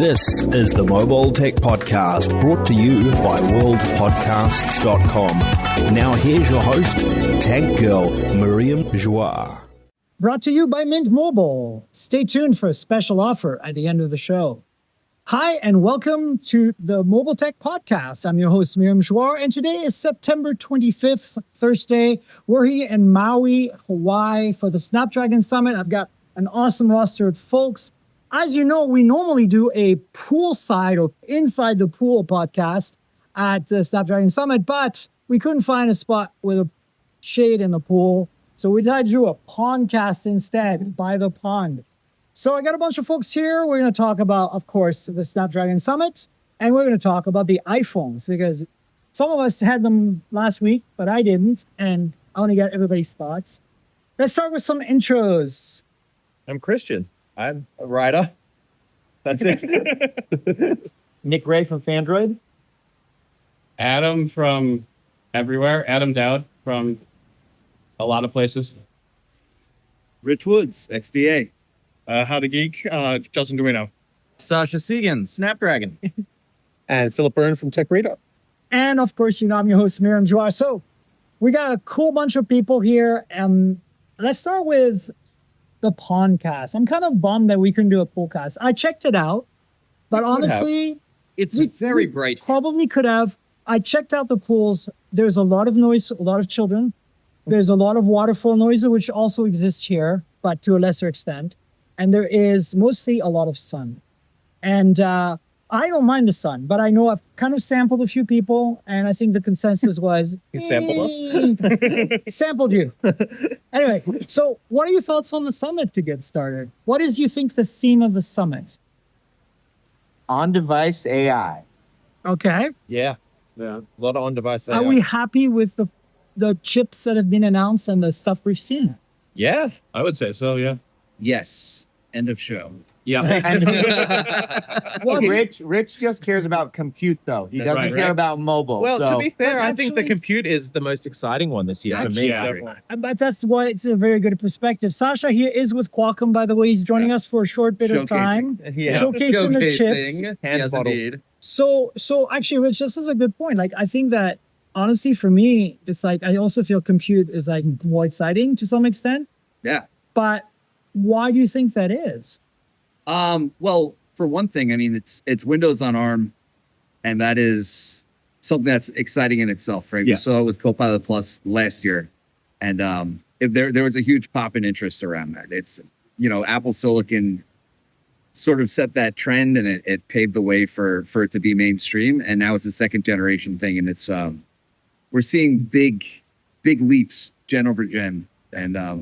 This is the Mobile Tech Podcast, brought to you by worldpodcasts.com. Now here's your host, Tech Girl, Miriam Joie. Brought to you by Mint Mobile. Stay tuned for a special offer at the end of the show. Hi, and welcome to the Mobile Tech Podcast. I'm your host, Miriam Joie, and today is September 25th, Thursday. We're here in Maui, Hawaii for the Snapdragon Summit. I've got an awesome roster of folks. As you know, we normally do a poolside or inside the pool podcast at the Snapdragon Summit, but we couldn't find a spot with a shade in the pool. So we decided to do a pondcast instead, by the pond. So I got a bunch of folks here. We're going to talk about, of course, the Snapdragon Summit, and we're going to talk about the iPhones, because some of us had them last week, but I didn't, and I want to get everybody's thoughts. Let's start with some intros. I'm Christian. I'm a writer. That's it. Nick Ray from Fandroid. Adam from everywhere. Adam Dowd from a lot of places. Rich Woods, XDA. How to Geek, Justin Guarino. Sasha Segan, Snapdragon. And Philip Byrne from Tech Radar. And of course, you know, I'm your host, Miriam Joie. So we got a cool bunch of people here. Let's start with the Pondcast. I'm kind of bummed that we couldn't do a poolcast. I checked it out, but honestly, It's very bright. Probably could have. I checked out the pools. There's a lot of noise, a lot of children. There's a lot of waterfall noise, which also exists here, but to a lesser extent. And there is mostly a lot of sun. And I don't mind the sun, but I know I've kind of sampled a few people, and I think the consensus was... You sampled us? Sampled you. Anyway, so what are your thoughts on the summit to get started? What is, you think, the theme of the summit? On-device AI. Okay. Yeah. A lot of on-device AI. Are we happy with the chips that have been announced and the stuff we've seen? Yeah, I would say so, yeah. Yes. End of show. Yeah. Rich just cares about compute, though. He doesn't care about mobile. Well, so. to be fair, But I think the actually- compute is the most exciting one this year for Actually, me. yeah. But that's why it's a very good perspective. Sasha here is with Qualcomm, by the way. He's joining us for a short bit of time. Showcasing the chips. Yes, indeed. So actually, Rich, this is a good point. Like, I think that honestly, for me, it's like, I also feel compute is like more exciting to some extent. Yeah. But why do you think that is? Well, for one thing, I mean, it's Windows on ARM, and that is something that's exciting in itself, right? Yeah. We saw it with Copilot Plus last year, and if there was a huge pop in interest around that. It's, you know, Apple Silicon sort of set that trend, and it paved the way for it to be mainstream, and now it's a second generation thing, and it's we're seeing big leaps gen over gen, and I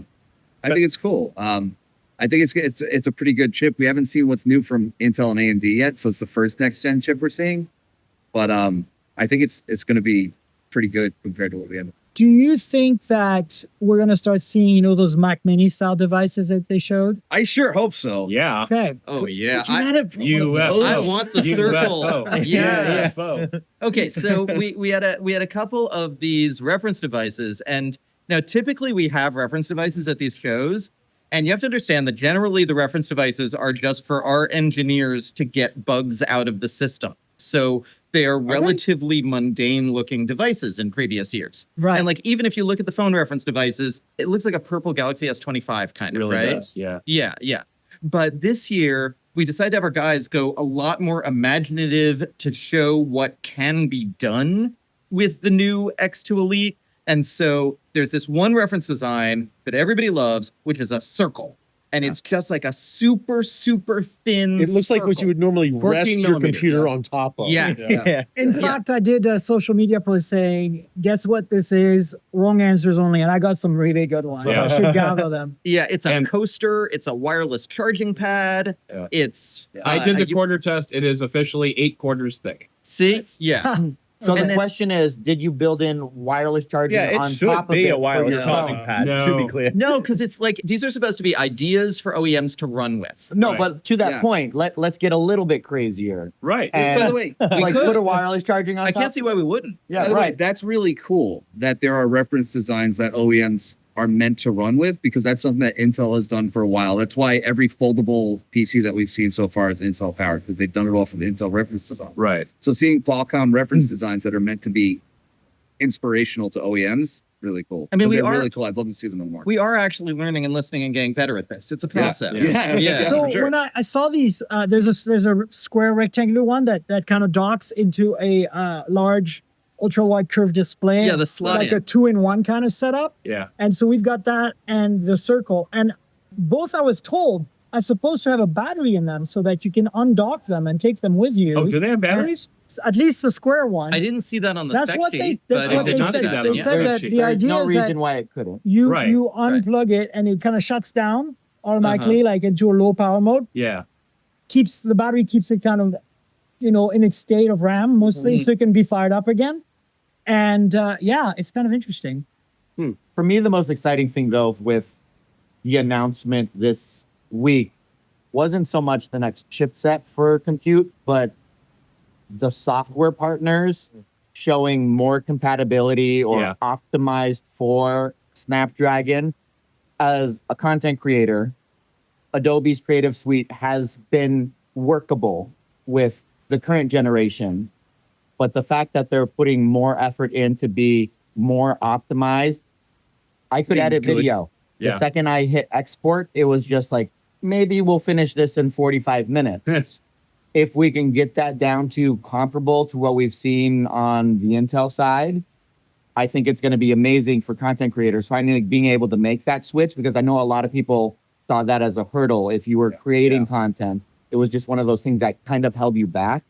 think it's cool. I think it's a pretty good chip. We haven't seen what's new from Intel and AMD yet, so it's the first next gen chip we're seeing. But I think it's going to be pretty good compared to what we have. Do you think that we're going to start seeing, you know, those Mac Mini style devices that they showed? I sure hope so. Yeah. Okay. Oh yeah, I want the circle. Yes. Okay, so we had a couple of these reference devices, and now typically we have reference devices at these shows, and you have to understand that generally the reference devices are just for our engineers to get bugs out of the system. So they are relatively mundane looking devices in previous years. Right. And like, even if you look at the phone reference devices, it looks like a purple Galaxy S25 kind of, Really right? does, yeah. Yeah. But this year, we decided to have our guys go a lot more imaginative to show what can be done with the new X2 Elite. And so there's this one reference design that everybody loves, which is a circle. And it's just like a super, super thin It looks like what circle. you would normally 14 rest your millimeter, computer yeah. on top of. Yes. Yeah. In fact, I did a social media post saying, guess what this is? Wrong answers only. And I got some really good ones. Yeah. I should gather them. Yeah, it's a And- coaster. It's a wireless charging pad. Yeah. It's... I did the you- quarter test. It is officially 8 quarters thick. See? Yeah. So And the then- question is, did you build in wireless charging Yeah, it on should top of be it a wireless for your charging phone? pad, No. to be clear. No, because it's like, these are supposed to be ideas for OEMs to run with. No, Right. but to that Yeah. point, let's get a little bit crazier. Right. And By the way, like could. put a wireless charging on I top. can't see why we wouldn't. Yeah, by the way, right. that's really cool that there are reference designs that OEMs are meant to run with, because that's something that Intel has done for a while. That's why every foldable PC that we've seen so far is Intel powered, because they've done it all for the Intel reference design. Right. So seeing Qualcomm reference designs that are meant to be inspirational to OEMs, really cool. I mean, They're really cool. I'd love to see them in more. We are actually learning and listening and getting better at this. It's a process. Yeah. So for sure. when I saw these, there's a square rectangular one that kind of docks into a large ultra wide curved display. Yeah, the slot like in. a 2-in-1 kind of setup. Yeah. And so we've got that and the circle, and both I was told are supposed to have a battery in them so that you can undock them and take them with you. Oh, do they have batteries? At least the square one. I didn't see that on the That's spec what sheet. that's but what it they did not said. see say that They on the said spec that sheet. the There's idea no is reason that why it couldn't. you Right. unplug it and it kind of shuts down automatically, like into a low power mode. Yeah. Keeps the battery keeps it kind of, in its state of RAM mostly, so it can be fired up again. And yeah, it's kind of interesting. For me, the most exciting thing, though, with the announcement this week wasn't so much the next chipset for compute, but the software partners showing more compatibility or Yeah. optimized for Snapdragon. As a content creator, Adobe's Creative Suite has been workable with the current generation, but the fact that they're putting more effort in to be more optimized, I could Being edit good. video. Yeah. The second I hit export, it was just like, maybe we'll finish this in 45 minutes. Yes. If we can get that down to comparable to what we've seen on the Intel side, I think it's going to be amazing for content creators. So I think being able to make that switch, because I know a lot of people saw that as a hurdle. If you were creating content, it was just one of those things that kind of held you back.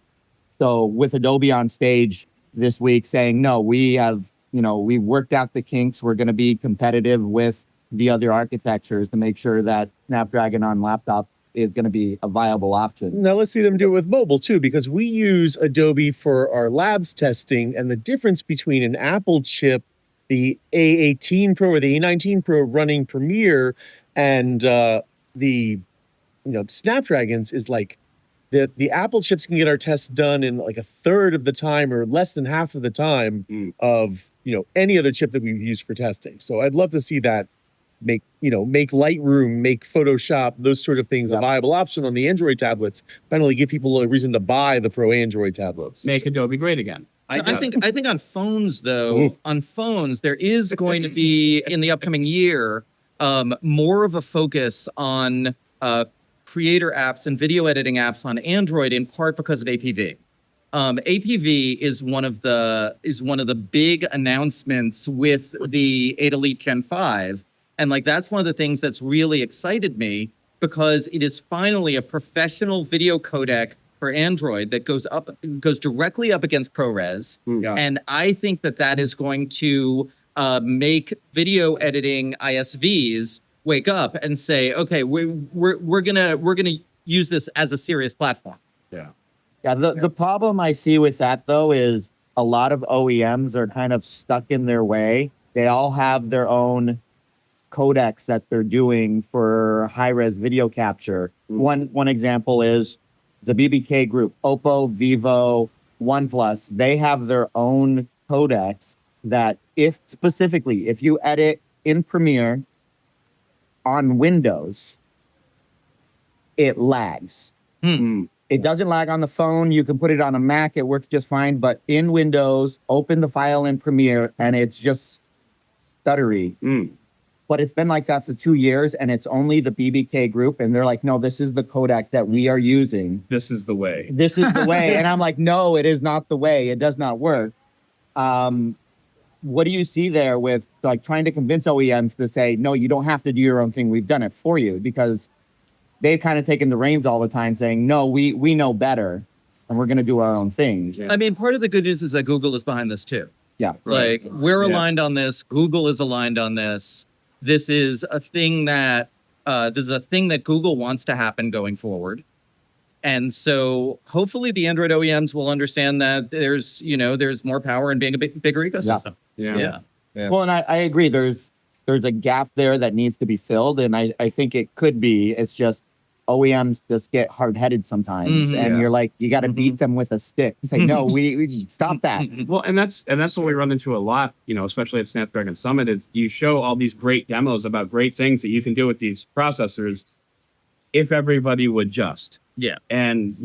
So with Adobe on stage this week saying, no, we have, we worked out the kinks. We're going to be competitive with the other architectures to make sure that Snapdragon on laptop is going to be a viable option. Now let's see them do it with mobile too, because we use Adobe for our labs testing, and the difference between an Apple chip, the A18 Pro or the A19 Pro running Premiere, and the Snapdragons is like the Apple chips can get our tests done in like a third of the time or less than half of the time of any other chip that we use for testing. So I'd love to see that make Lightroom, make Photoshop, those sort of things a viable option on the Android tablets. Finally give people a reason to buy the Pro Android tablets. Make Adobe great again. I think on phones though, on phones there is going to be in the upcoming year more of a focus on creator apps and video editing apps on Android, in part because of APV. APV is one of the big announcements with the 8 Elite Gen 5. And that's one of the things that's really excited me, because it is finally a professional video codec for Android that goes directly up against ProRes. And I think that is going to make video editing ISVs wake up and say, okay, we're gonna use this as a serious platform. Yeah, the problem I see with that, though, is a lot of OEMs are kind of stuck in their way. They all have their own codecs that they're doing for high-res video capture. One example is the BBK group, Oppo, Vivo, OnePlus. They have their own codecs that if you edit in Premiere on Windows, it lags. It doesn't lag on the phone. You can put it on a Mac. It works just fine. But in Windows, open the file in Premiere, and it's just stuttery. But it's been like that for 2 years, and it's only the BBK group. And they're like, no, this is the codec that we are using. This is the way. This is the way. And I'm like, no, it is not the way. It does not work. What do you see there with trying to convince OEMs to say, no, you don't have to do your own thing. We've done it for you, because they've kind of taken the reins all the time saying, no, we know better and we're going to do our own thing. I mean, part of the good news is that Google is behind this too. Yeah. We're aligned on this. Google is aligned on this. This is a thing that Google wants to happen going forward. And so hopefully the Android OEMs will understand that there's more power in being a bigger ecosystem. Yeah. Well, and I agree. There's a gap there that needs to be filled. And I think it could be. It's just OEMs just get hard-headed sometimes, Mhm. and you're like, you got to Mhm. beat them with a stick. Say, no, we stop that. Well, and that's what we run into a lot, especially at Snapdragon Summit, is you show all these great demos about great things that you can do with these processors if everybody would just. Yeah. And,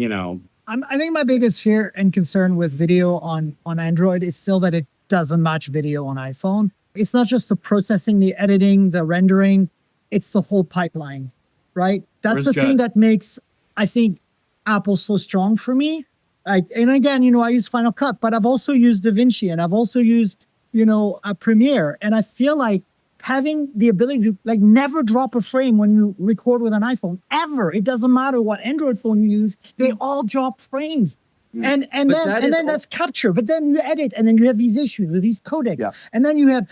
I think my biggest fear and concern with video on Android is still that it doesn't match video on iPhone. It's not just the processing, the editing, the rendering, it's the whole pipeline, right? That's Where's the thing Judd? that makes, I think, Apple so strong for me. And again, I use Final Cut, but I've also used DaVinci and I've also used, a Premiere. And I feel like having the ability to never drop a frame when you record with an iPhone, ever. It doesn't matter what Android phone you use, they all drop frames. And But that is then that's capture. But then you edit, and then you have these issues with these codecs. Yeah. And then you have,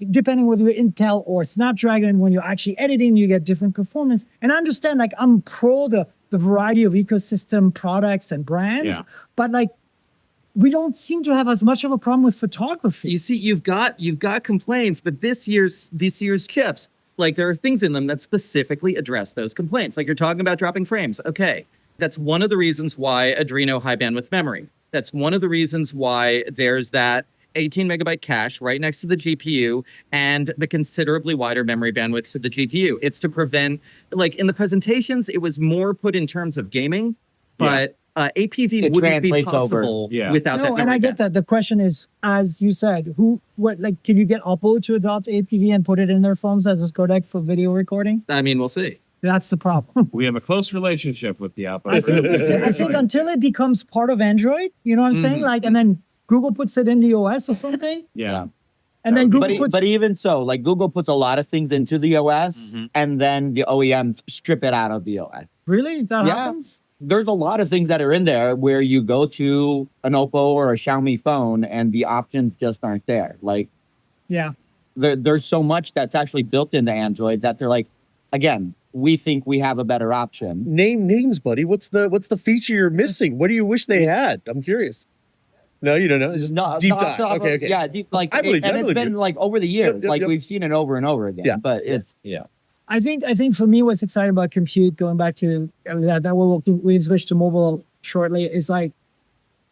depending whether you're Intel or Snapdragon, when you're actually editing, you get different performance. And I understand, I'm pro the variety of ecosystem products and brands, Yeah. but we don't seem to have as much of a problem with photography. You see, you've got complaints, but this year's chips, there are things in them that specifically address those complaints. Like you're talking about dropping frames. Okay, that's one of the reasons why Adreno high bandwidth memory. That's one of the reasons why there's that 18 megabyte cache right next to the GPU and the considerably wider memory bandwidth to the GPU. It's to prevent, in the presentations, it was more put in terms of gaming, but APV It wouldn't be translates over. possible Yeah. without that No, memory and I get bandwidth. that. The question is, as you said, can you get Oppo to adopt APV and put it in their phones as a codec for video recording? I mean, we'll see. That's the problem. we have a close relationship with the Apple. I think until it becomes part of Android, you know what I'm saying? And then Google puts it in the OS or something, Yeah. and then Google But, puts. but even so, Google puts a lot of things into the OS, Mhm. and then the OEMs strip it out of the OS. Really, that Yeah. happens? There's a lot of things that are in there where you go to an Oppo or a Xiaomi phone and the options just aren't there. Yeah. There's so much that's actually built into Android that they're like, again, we think we have a better option. Name names, buddy. What's the feature you're missing? What do you wish they had? I'm curious. No, you don't know. It's just deep dive. Okay. Yeah, deep, I believe you, and I it's believe been you. over the years. Yep. We've seen it over and over again. Yeah. But it's I think for me, what's exciting about compute, going back to that we switch to mobile shortly, is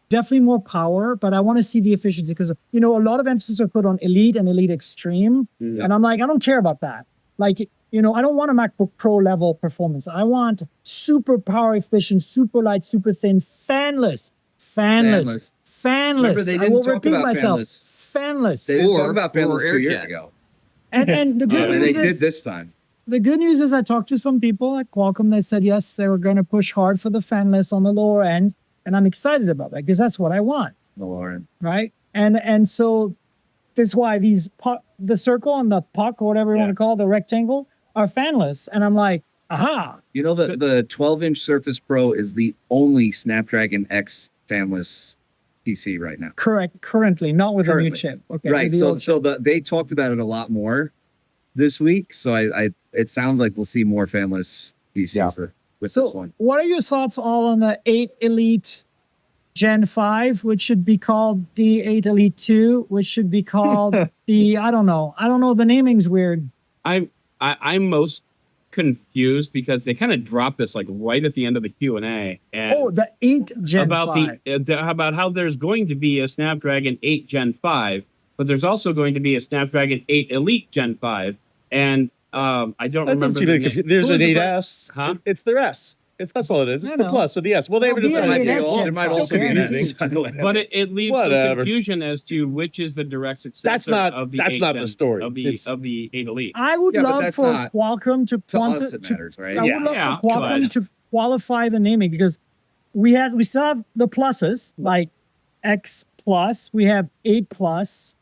definitely more power, but I want to see the efficiency because a lot of emphasis are put on elite and elite extreme, and I'm I don't care about that. I don't want a MacBook Pro level performance. I want super power efficient, super light, super thin, fanless. Remember, they I didn't will talk repeat about myself. fanless. Fanless. They didn't Or- talk about fanless or 2 years AirCat. ago. And the good They news did is this time. the good news is I talked to some people at Qualcomm. They said yes, they were going to push hard for the fanless on the lower end, and I'm excited about that because that's what I want, The lower end. right? And so that's why the circle and the puck or whatever you want to call it, the rectangle, are fanless, and I'm like, aha. You know the 12-inch Surface Pro is the only Snapdragon X fanless PC right now. Currently, not with the new Currently. chip. Okay, Right. with the So old chip. they talked about it a lot more this week. So I it sounds like we'll see more fanless PCs Yeah. with this So, one. what are your thoughts all on the 8 Elite Gen 5, which should be called the 8 Elite 2, which should be called I don't know. The naming's weird. I'm most confused because they kind of dropped this right at the end of the Q&A. And Oh, the 8 Gen about 5. about how there's going to be a Snapdragon 8 Gen 5, but there's also going to be a Snapdragon 8 Elite Gen 5, and I don't That remember. doesn't seem the like name. there's Who an was the 8S. Huh? It's their S. That's all it is. It's I the know. plus or the S. Well, they haven't Well, decided. be an There 8S Gen might 5. also be an Okay. S, by the way. But it leaves some Whatever. confusion as to which is the direct successor That's not- of the that's 8 not the Gen, story. of It's- the 8 Elite. I would Yeah, but love that's for not- Qualcomm to To us, it matters, right? I would love Yeah, for Qualcomm but- to qualify the naming because we still have the pluses like X plus, we have 8 plus,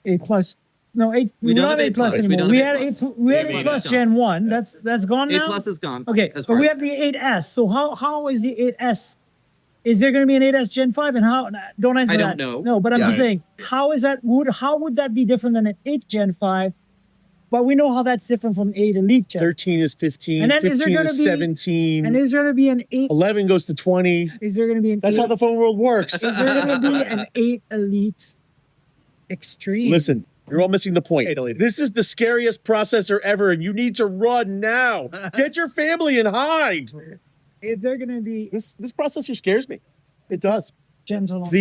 8 plus. No, 8. We We don't don't have have 8 8 plus plus. We anymore. don't We have had 8 8. plus. We had Yeah, 8 8 plus plus Gen 1. That's gone 8 now. plus is gone. Okay, as but far we as- have the 8S. So how is the 8S? Is there going to be an 8S Gen 5? And how? Don't answer I that. don't know. No, but I'm Yeah. just saying, how would that be different than an 8 Gen 5? But we know how that's different from 8 Elite Gen. 13 is 15. And then is there 15 gonna is be- 17. And is there going to be an 8? 11 goes to 20. Is there going to be an? That's 8, how the phone world works. Is there going to be an 8 Elite Extreme? Listen, You're all missing the point. 8 elite. This is the scariest processor ever, and you need to run now. Get your family and hide. Is there going to be This processor scares me. It does. gentle? What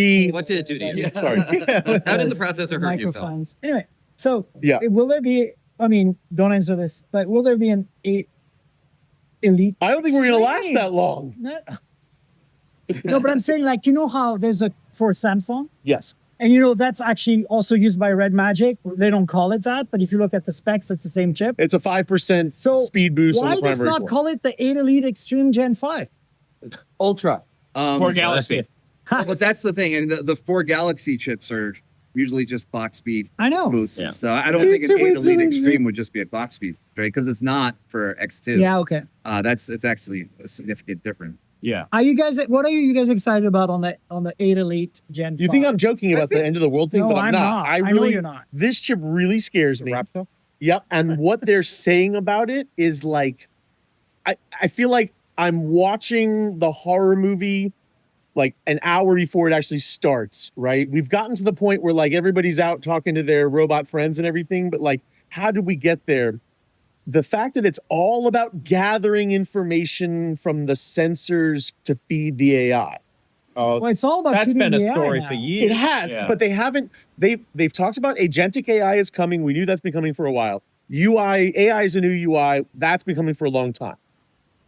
did it do to you? Sorry. How did the processor hurt you, Phil? microphones? Anyway, so Yeah. will there be? I mean, don't answer this, but will there be an 8 Elite? I don't think we're gonna last Extreme? that long. No, but I'm saying, like, you know how there's a for Samsung, Yes. and you know that's actually also used by Red Magic. They don't call it that, but if you look at the specs, it's the same chip. It's a 5% So speed boost on why the does primary not core. call it the 8 Elite Extreme Gen 5? Ultra. For Galaxy. But that's the thing, and the 4 Galaxy chips are usually just clock speed I know. boosts. Yeah. So I don't think an 8 Elite Extreme would just be a clock speed, right? Because it's not for X2. Yeah, okay. It's actually a significant difference. Yeah. Are you guys? What are you guys excited about on the 8 Elite Gen 5? You think I'm joking about the end of the world thing, No, but I'm not. I know you're not. This chip really scares me. Raptor? Yep. And what they're saying about it is like, I feel like I'm watching the horror movie like an hour before it actually starts, right? We've gotten to the point where like everybody's out talking to their robot friends and everything, but like, how did we get there? The fact that it's all about gathering information from the sensors to feed the AI. Oh, Well, it's all about that's feeding been a the AI story now. for years. It has, Yeah. but they haven't. They've talked about agentic AI is coming. We knew that's been coming for a while. AI is a new UI. That's been coming for a long time.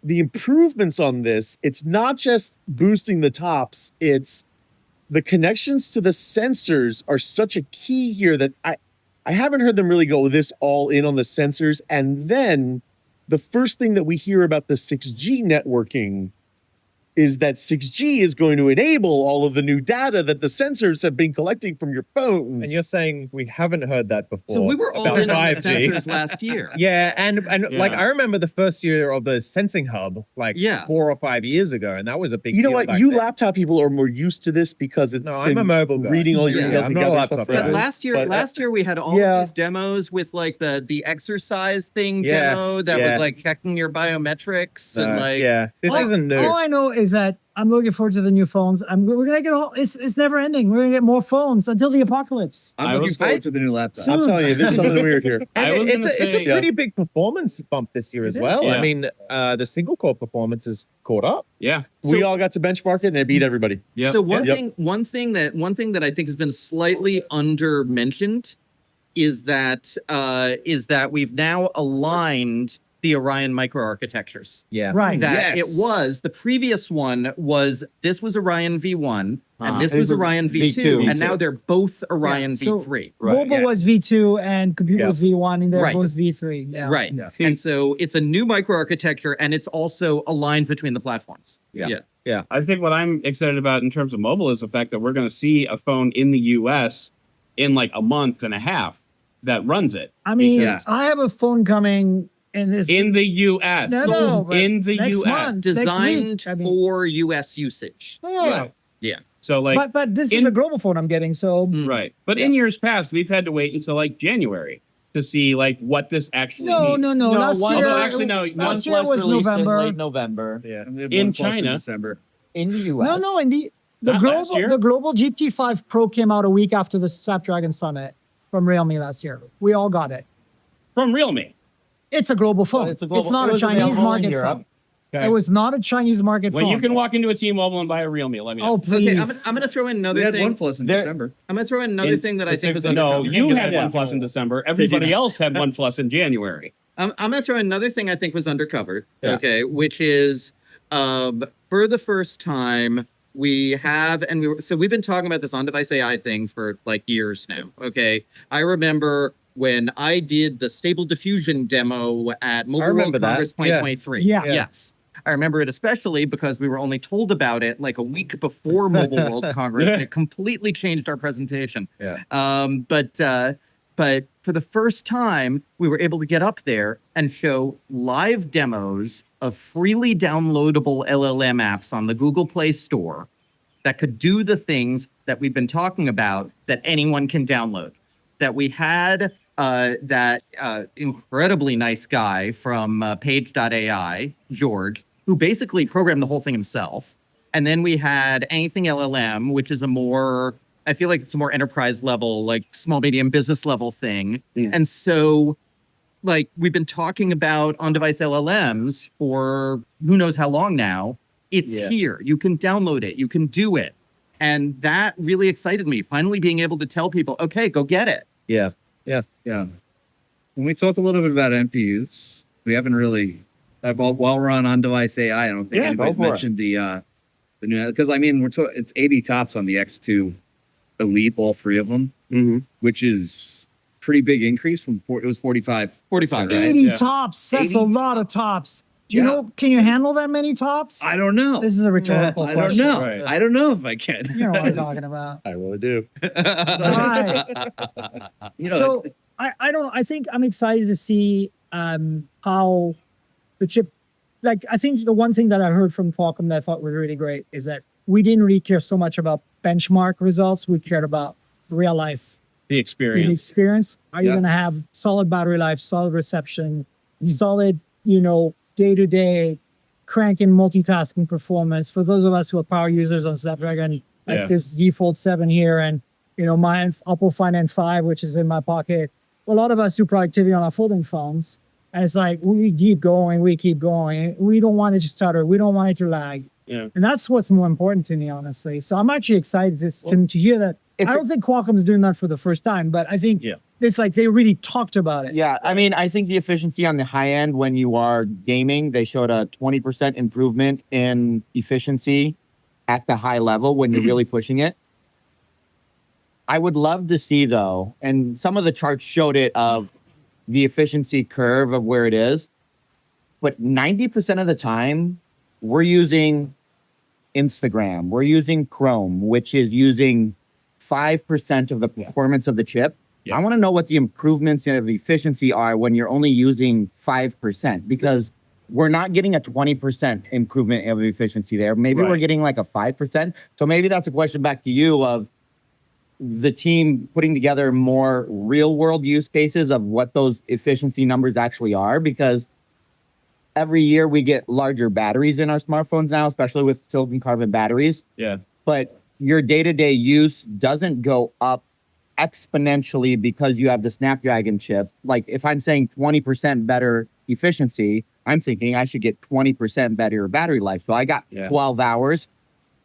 The improvements on this, it's not just boosting the tops. It's the connections to the sensors are such a key here that I haven't heard them really go this all in on the sensors. And then the first thing that we hear about the 6G networking is that 6G is going to enable all of the new data that the sensors have been collecting from your phones. And you're saying we haven't heard that before. So we were all about in on the 5G. sensors last year. Yeah, and Yeah. like I remember the first year of the sensing hub, like Yeah. 4 or 5 years ago, and that was a big. You know deal what? back You then. laptop people are more used to this because it's No, been I'm a mobile guy. reading all your Yeah, emails I'm and not a gathering stuff laptop from guy. But it. last year we had all yeah. of these demos with like the exercise thing Yeah, demo that yeah. was like checking your biometrics and like yeah, this all, isn't new. All I know is that I'm looking forward to the new phones. We're gonna get all. It's never ending. We're gonna get more phones until the apocalypse. I'm I looking was- forward to the new laptop. I'm telling you, there's something weird here. And I was it's gonna a say- pretty big performance bump this year as It well. is. Yeah. I mean, the single core performance is caught up. Yeah. We all got to benchmark it and it beat everybody. Yep. So one Yep. thing that I think has been slightly under mentioned is that we've now aligned the Orion microarchitectures. Yeah. Right. That Yes. it was the previous one was this was Orion V1 and this It was was Orion V2, V2. and now they're both Orion Yeah, so- V3. Mobile was V2 and computer Yeah. was V1, and they're Right. both V3. Yeah. Right. Yeah. And so it's a new microarchitecture and it's also aligned between the platforms. Yeah. I think what I'm excited about in terms of mobile is the fact that we're going to see a phone in the US in like a month and a half that runs it. I mean, Yeah. I have a phone coming in this. In the US. No, but in the next US. month, next Designed week, I mean. for US usage. Yeah. Right. So like But this is in- a global phone I'm getting, so right. But in years past, we've had to wait until like January to see like what this actually no. means. Last one- year, Although actually, no, last one year was released in November. late November. Yeah. And we have In one plus China. December. In the US. No, in the Not last year. global GT5 Pro came out a week after the Snapdragon Summit from Realme last year. We all got it. From Realme. It's a global phone. It's It's, a global- not it a was Chinese available in market Europe. phone. Okay. It was not a Chinese market When phone. you can walk into a T-Mobile and buy a Realme, let me know. Oh, please. Okay, I'm gonna throw in We another had thing. one plus in There- December. I'm gonna throw in another thing that I think was no, undercovered. you had Yeah. OnePlus in December. Everybody else had OnePlus in January. I'm gonna throw in another thing I think was undercovered. Yeah. Okay, which is for the first time we have, and we've been talking about this on-device AI thing for like years now. Okay, I remember when I did the Stable Diffusion demo at Mobile World remember that. Congress Yeah. 2023. Yeah. Yes. I remember it especially because we were only told about it like a week before Mobile World Congress, and it completely changed our presentation. Yeah. But for the first time, we were able to get up there and show live demos of freely downloadable LLM apps on the Google Play Store that could do the things that we've been talking about that anyone can download. That we had that incredibly nice guy from Page.ai, George, who basically programmed the whole thing himself. And then we had Anything LLM, which is a more I feel like it's a more enterprise level, like small, medium business level thing. Yeah. And so, like, we've been talking about on-device LLMs for who knows how long now. It's here. You can download it. You can do it. And that really excited me. Finally being able to tell people, okay, go get it. Yeah. Yeah. When we talk a little bit about MPUs, we haven't really, while we're on-device AI, I don't think anybody's mentioned the new, because I mean, it's 80 tops on the X2 Elite, all three of them, which is pretty big increase from it was 45, right? 80 tops. That's 80 a lot of tops. Do you know, can you handle that many tops? I don't know. This is a rhetorical I question. don't know. Right. I don't know if I can. You know what I'm talking about. I really do. All right. You know, So I don't know. I think I'm excited to see how the chip, like, I think the one thing that I heard from Qualcomm that I thought was really great is that we didn't really care so much about benchmark results. We cared about real life, The the experience. experience. Are you Yeah. going to have solid battery life, solid reception, solid, you know, day-to-day cranking multitasking performance? For those of us who are power users on Snapdragon, like Yeah. this Z Fold 7 here, and, you know, my Oppo Find N5, which is in my pocket. A lot of us do productivity on our folding phones. And it's like, we keep going. We don't want it to stutter. We don't want it to lag. Yeah. And that's what's more important to me, honestly. So I'm actually excited to hear that. I don't think Qualcomm's doing that for the first time, but I think it's like they really talked about it. Yeah, I mean, I think the efficiency on the high end when you are gaming, they showed a 20% improvement in efficiency at the high level when you're really pushing it. I would love to see, though, and some of the charts showed it, of the efficiency curve of where it is, but 90% of the time, we're using Instagram, we're using Chrome, which is using 5% of the performance of the chip. Yeah. I want to know what the improvements in efficiency are when you're only using 5%, because we're not getting a 20% improvement of efficiency there. Maybe we're getting like a 5%. So maybe that's a question back to you of the team putting together more real world use cases of what those efficiency numbers actually are, because every year we get larger batteries in our smartphones now, especially with silicon carbon batteries. Yeah. But your day-to-day use doesn't go up exponentially because you have the Snapdragon chips. Like if I'm saying 20% better efficiency, I'm thinking I should get 20% better battery life. So I got 12 hours.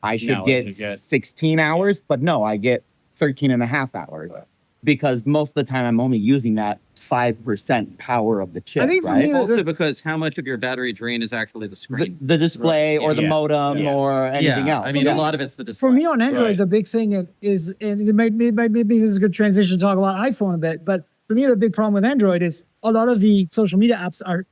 I should No, get you get- 16 hours, but no, I get 13 and a half hours because most of the time I'm only using that 5% power of the chip, I think for right? me, Also because how much of your battery drain is actually the the, screen. the display or the Yeah. modem Yeah. or anything else. I mean, For a me- lot of it's the display. For me on Android, Right. the big thing is, and maybe this is a good transition to talk about iPhone a bit, but for me, the big problem with Android is a lot of the social media apps are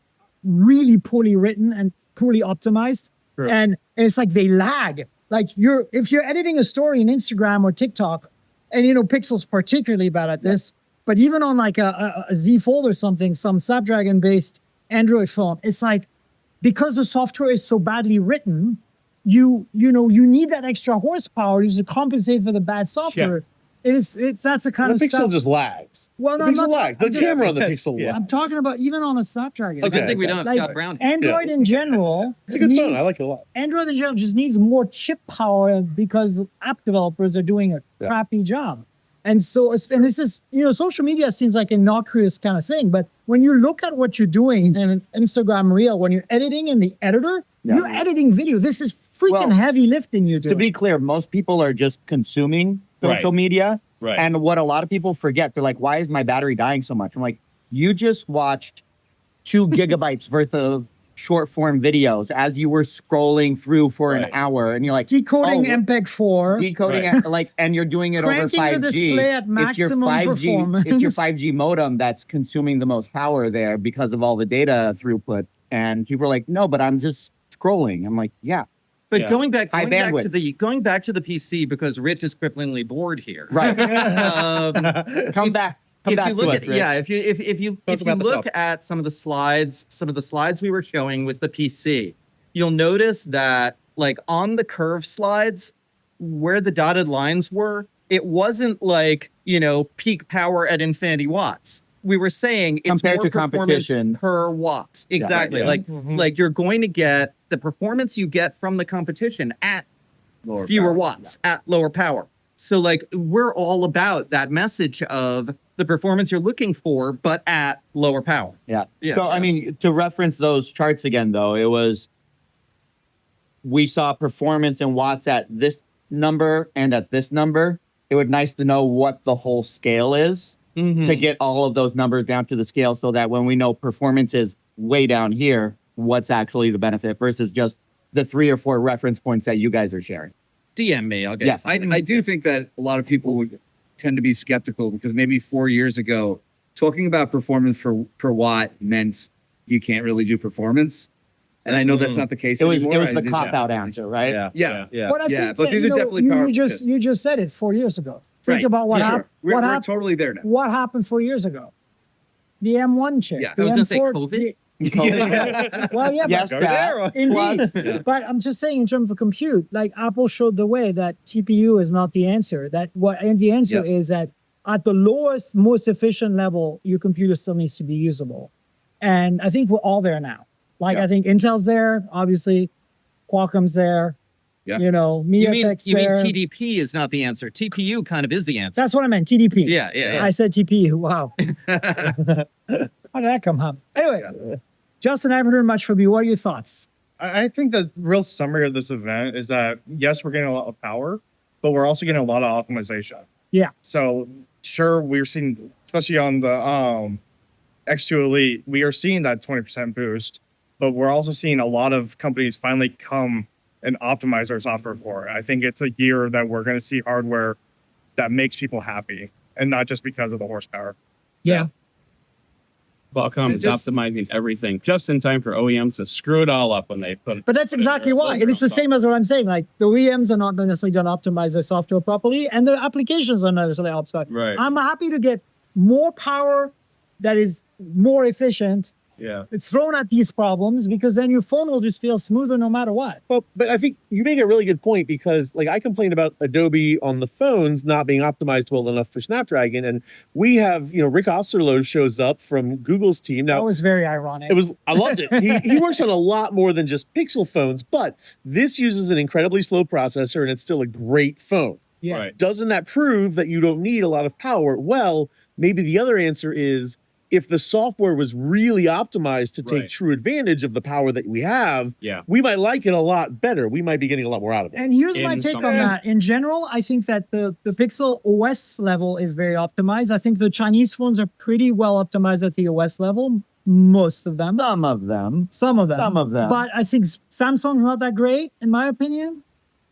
really poorly written and poorly optimized. Sure. And it's like they lag. Like if you're editing a story in Instagram or TikTok, and you know, Pixel's particularly bad at this, but even on like a Z Fold or something, some Snapdragon-based Android phone, it's like, because the software is so badly written, you need that extra horsepower just to compensate for the bad software. That's the kind The of Pixel stuff. just lags. Well, The no, I'm Pixel not- lags. The I'm just- camera on the Yes, Pixel yeah. lags. I'm talking about even on a Snapdragon. It's a good Okay, thing we don't have Like, Scott Brown here. Android in general. It's a good phone. needs- I like it a lot. Android in general just needs more chip power because the app developers are doing a crappy job. And so, and this is, social media seems like an innocuous kind of thing, but when you look at what you're doing in an Instagram Reel, when you're editing in the editor, you're editing video. This is freaking Well, heavy lifting you're doing. To be clear, most people are just consuming social media. Right. And what a lot of people forget, they're like, why is my battery dying so much? I'm like, you just watched 2 gigabytes worth of short form videos as you were scrolling through for an Right. hour. And you're like, decoding oh, MPEG-4. decoding Right. it, and you're doing it over Cranking 5G. the display at maximum performance. It's your 5G modem that's consuming the most power there because of all the data throughput. And people are like, no, but I'm just scrolling. I'm like, yeah. But Yeah. going back High to bandwidth. going back to the PC because Rich is cripplingly bored here. Right. Um, Come back. Come if back you to look us, at Rich. if you about the look topic. at some of the slides we were showing with the PC, you'll notice that like on the curve slides where the dotted lines were, it wasn't like, peak power at infinity watts. We were saying it's Compared more to performance competition. per watt. Exactly. Yeah. Like you're going to get the performance you get from the competition at fewer watts, at lower power. So like we're all about that message of the performance you're looking for, but at lower power. Yeah. Yeah. So, I mean, to reference those charts again, though, it was, we saw performance in watts at this number and at this number. It would nice to know what the whole scale is to get all of those numbers down to the scale so that when we know performance is way down here, what's actually the benefit versus just the 3 or 4 reference points that you guys are sharing. DM me. I'll get Yes. I do think that a lot of people would tend to be skeptical because maybe 4 years ago, talking about performance per watt meant you can't really do performance. And I know that's not the case It was anymore. the cop-out answer, right? Yeah. But I Yeah, think but that, these you are know, definitely you powerful just chips. you just said it 4 years ago. Think Right. about what Yeah, happened. sure. What We're happened? totally there now. What happened 4 years ago? The M1 chip. Yeah. The I was gonna say M4 COVID. Well, yeah, Yes, but that. indeed. Yeah. But I'm just saying, in terms of compute, like Apple showed the way that TPU is not the answer. And the answer is that at the lowest, most efficient level, your computer still needs to be usable. And I think we're all there now. Like I think Intel's there, obviously, Qualcomm's there. Yeah. You know, You mean MediaTek's there. TDP is not the answer. TPU kind of is the answer. That's what I meant. TDP. Yeah. I said TPU. Wow. How did that come up? Anyway, Justin, I haven't heard much from you. What are your thoughts? I think the real summary of this event is that, yes, we're getting a lot of power, but we're also getting a lot of optimization. Yeah. So, sure, we're seeing, especially on the X2 Elite, we are seeing that 20% boost, but we're also seeing a lot of companies finally come and optimize their software for it. I think it's a year that we're going to see hardware that makes people happy and not just because of the horsepower. Yeah. Qualcomm is optimizing everything just in time for OEMs to screw it all up when they put. But that's exactly why. And it's the same as what I'm saying. Like the OEMs are not necessarily going to optimize their software properly, and the applications are not necessarily optimized. Right. I'm happy to get more power that is more efficient. Yeah. It's thrown at these problems because then your phone will just feel smoother no matter what. Well, but I think you make a really good point because, like, I complain about Adobe on the phones not being optimized well enough for Snapdragon, and we have, Rick Osterloh shows up from Google's team. That Now, was very ironic. I loved it. He works on a lot more than just Pixel phones, but this uses an incredibly slow processor, and it's still a great phone. Yeah. Right. Doesn't that prove that you don't need a lot of power? Well, maybe the other answer is, if the software was really optimized to take Right. true advantage of the power that we have, Yeah. we might like it a lot better. We might be getting a lot more out of it. And here's my In take some- on that. In general, I think that the Pixel OS level is very optimized. I think the Chinese phones are pretty well optimized at the OS level. Most of them. Some of them. Some of them. Some of them. But I think Samsung's not that great, in my opinion.